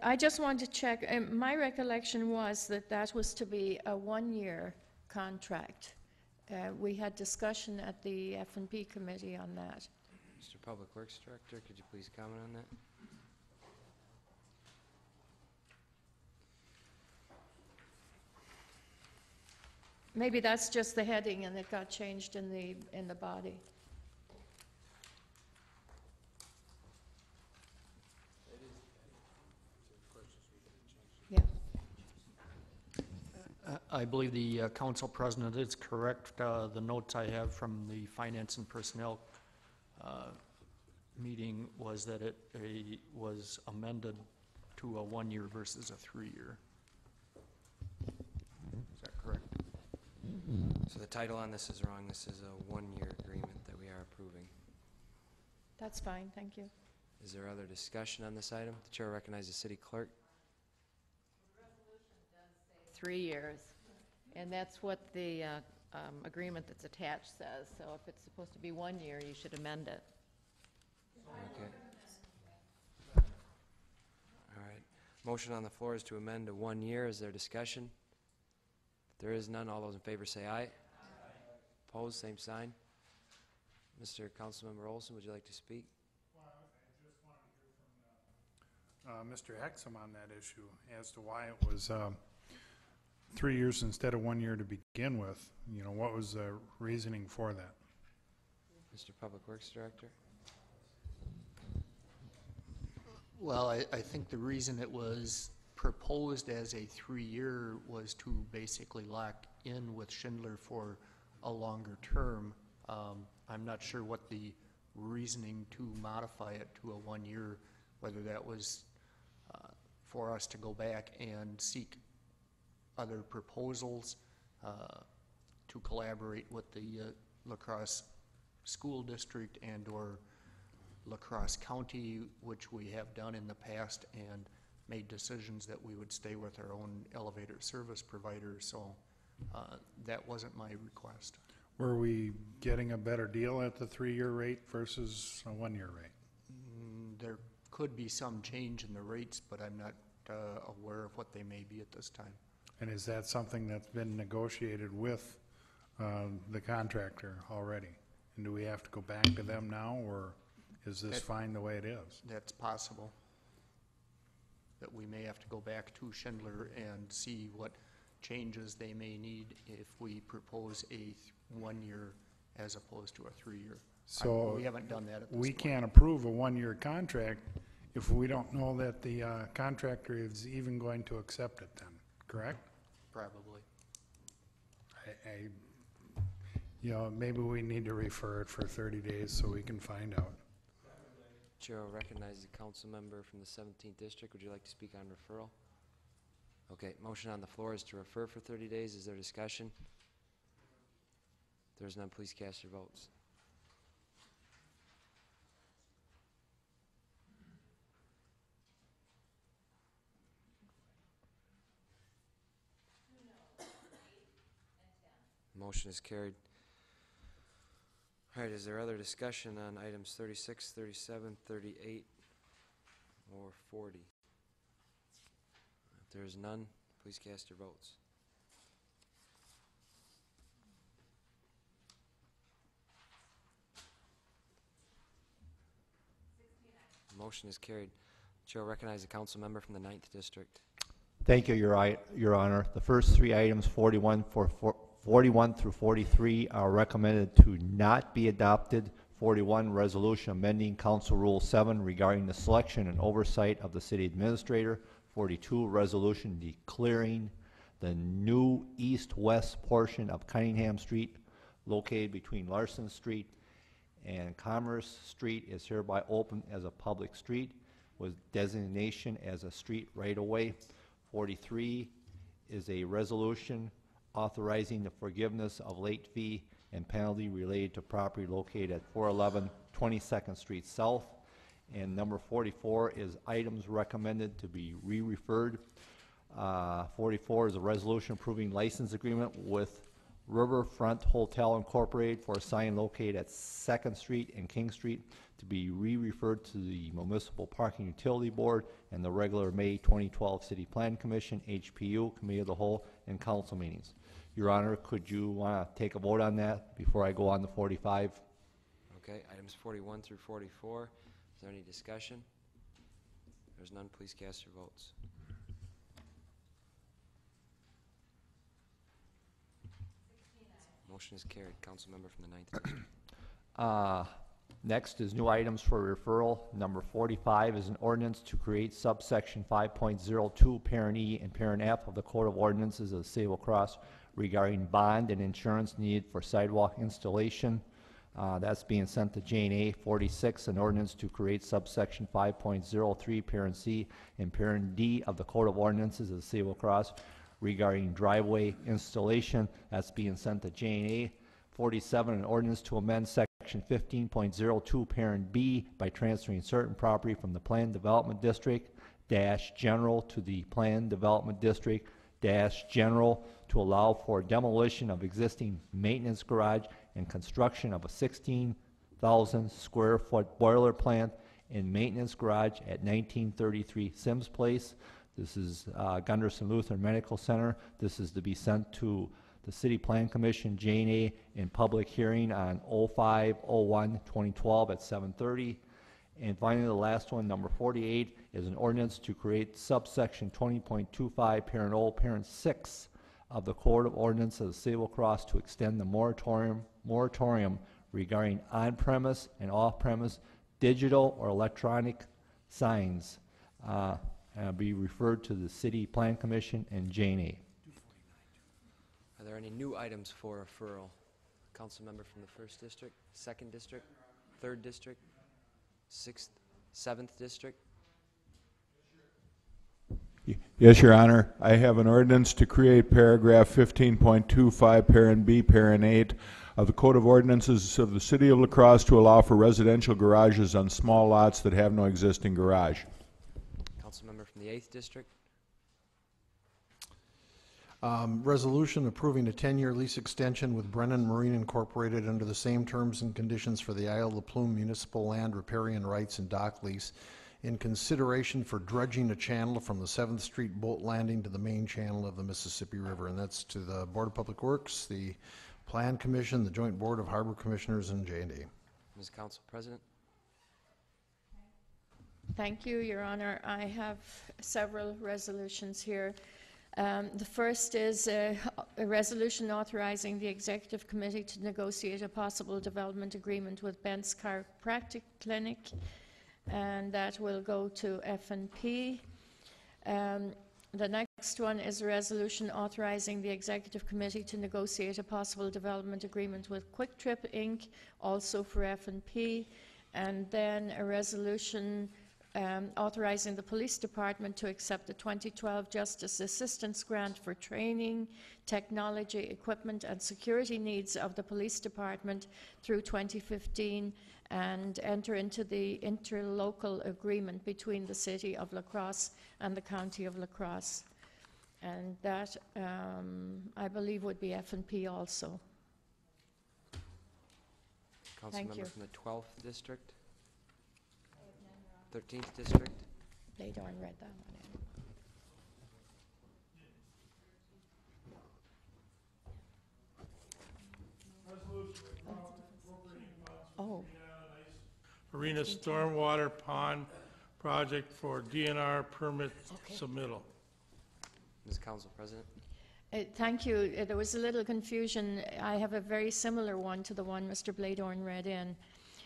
I just want to check, my recollection was that that was to be a one-year contract. We had discussion at the F&P committee on that. Mr. Public Works Director, could you please comment on that? Maybe that's just the heading and it got changed in the body. Yeah. I believe the council president is correct. The notes I have from the Finance and Personnel meeting was that it was amended to a one-year versus a three-year. Is that correct? So the title on this is wrong. This is a one-year agreement that we are approving. That's fine, thank you. Is there other discussion on this item? The chair recognizes the city clerk. 3 years, and that's what the agreement that's attached says. So if it's supposed to be 1 year, you should amend it. Okay. All right. Motion on the floor is to amend to 1 year. Is there discussion? If there is none, all those in favor say aye. Aye. Opposed, same sign. Mr. Councilmember Olson, would you like to speak? Well, I just want to hear from Mr. Hexam on that issue as to why it was 3 years instead of 1 year to begin with. You know, what was the reasoning for that? Mr. Public Works Director. Well, I think the reason it was proposed as a 3-year was to basically lock in with Schindler for a longer term. I'm not sure what the reasoning to modify it to a 1 year, whether that was for us to go back and seek other proposals to collaborate with the La Crosse School District and or La Crosse County, which we have done in the past and made decisions that we would stay with our own elevator service provider. So that wasn't my request. Were we getting a better deal at the 3-year rate versus a 1-year rate? There could be some change in the rates, but I'm not aware of what they may be at this time. And is that something that's been negotiated with the contractor already? And do we have to go back to them now, or is this fine the way it is? That's possible. That we may have to go back to Schindler and see what changes they may need if we propose a 1 year as opposed to a 3-year. So we haven't done that at this we point. can't approve a 1-year contract if we don't know that the contractor is even going to accept it then, correct? Probably. You know, maybe we need to refer it for 30 days so we can find out. Chair will recognize the council member from the 17th district. Would you like to speak on referral? Okay, motion on the floor is to refer for 30 days. Is there discussion? If there's none, please cast your votes. Motion is carried. All right, is there other discussion on items 36, 37, 38, or 40? If there is none, please cast your votes. Motion is carried. Chair will recognize the council member from the 9th district. Thank you, Your Honor. The first three items, 41 through 43, are recommended to not be adopted. 41, resolution amending Council Rule 7 regarding the selection and oversight of the city administrator. 42, resolution declaring the new east-west portion of Cunningham Street located between Larson Street and Commerce Street is hereby open as a public street with designation as a street right-of-way. 43 is a resolution authorizing the forgiveness of late fee and penalty related to property located at 411 22nd Street South. And number 44 is items recommended to be re-referred. 44 is a resolution approving license agreement with Riverfront Hotel Incorporated for a sign located at 2nd Street and King Street to be re-referred to the Municipal Parking Utility Board and the regular May 2012 City Plan Commission, HPU, Committee of the Whole, and council meetings. Your Honor, could you want to take a vote on that before I go on to 45? Okay, items 41 through 44. Is there any discussion? If there's none, please cast your votes. Motion is carried. Council member from the 9th District. Next is new items for referral. Number 45 is an ordinance to create subsection 5.02, parent E and parent F of the Code of Ordinances of the City of La Crosse regarding bond and insurance needed for sidewalk installation. That's being sent to J&A. 46, an ordinance to create subsection 5.03, parent C and parent D of the Code of Ordinances of the City of La Crosse regarding driveway installation. That's being sent to J&A. 47, an ordinance to amend section 15.02, parent B by transferring certain property from the Planned Development District dash general to the Planned Development District dash general to allow for demolition of existing maintenance garage and construction of a 16,000 square foot boiler plant and maintenance garage at 1933 Sims Place. This is Gunderson Lutheran Medical Center. This is to be sent to the City Plan Commission, J&A, in public hearing on 05/01/2012 at 7:30. And finally, the last one, number 48, is an ordinance to create subsection 20.25, parent O, parent 6 of the Code of Ordinance of the City of La Crosse to extend the moratorium regarding on-premise and off-premise digital or electronic signs. Be referred to the City Plan Commission and J&A. Are there any new items for referral? Council member from the 1st District, 2nd District, 3rd District, 6th, 7th District? Yes, Your Honor. I have an ordinance to create paragraph 15.25, parent B, parent 8 of the Code of Ordinances of the City of La Crosse to allow for residential garages on small lots that have no existing garage. Council member from the 8th District? Resolution approving a 10-year lease extension with Brennan Marine Incorporated under the same terms and conditions for the Isle of La Plume Municipal Land Riparian Rights and Dock Lease in consideration for dredging a channel from the 7th Street boat landing to the main channel of the Mississippi River. And that's to the Board of Public Works, the Plan Commission, the Joint Board of Harbor Commissioners, and J&A. Ms. Council President? Thank you, Your Honor. I have several resolutions here. The first is a resolution authorizing the Executive Committee to negotiate a possible development agreement with Bent's Chiropractic Clinic, and that will go to F&P. The next one is a resolution authorizing the Executive Committee to negotiate a possible development agreement with Quick Trip, Inc., also for F&P, and then a resolution authorizing the Police Department to accept the 2012 Justice Assistance Grant for training, technology, equipment, and security needs of the Police Department through 2015 and enter into the interlocal agreement between the City of La Crosse and the County of La Crosse. And that, I believe, would be F&P also. Council Thank member you. from the 12th District? 13th District? They don't read that one in. Oh. Arena Stormwater Pond Project for DNR permit submittal. Ms. Council President? Thank you. There was a little confusion. I have a very similar one to the one Mr. Bladorn read in.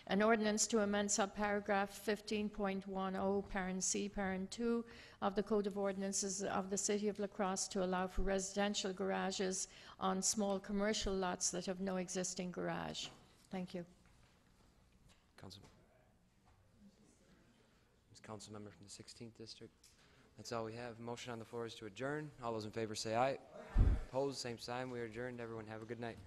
An ordinance to amend subparagraph 15.10, parent C, parent 2 of the Code of Ordinances of the City of La Crosse to allow for residential garages on small commercial lots that have no existing garage. Thank you. Council member from the 16th District? That's all we have. Motion on the floor is to adjourn. All those in favor say aye. Opposed, same sign. We are adjourned. Everyone have a good night.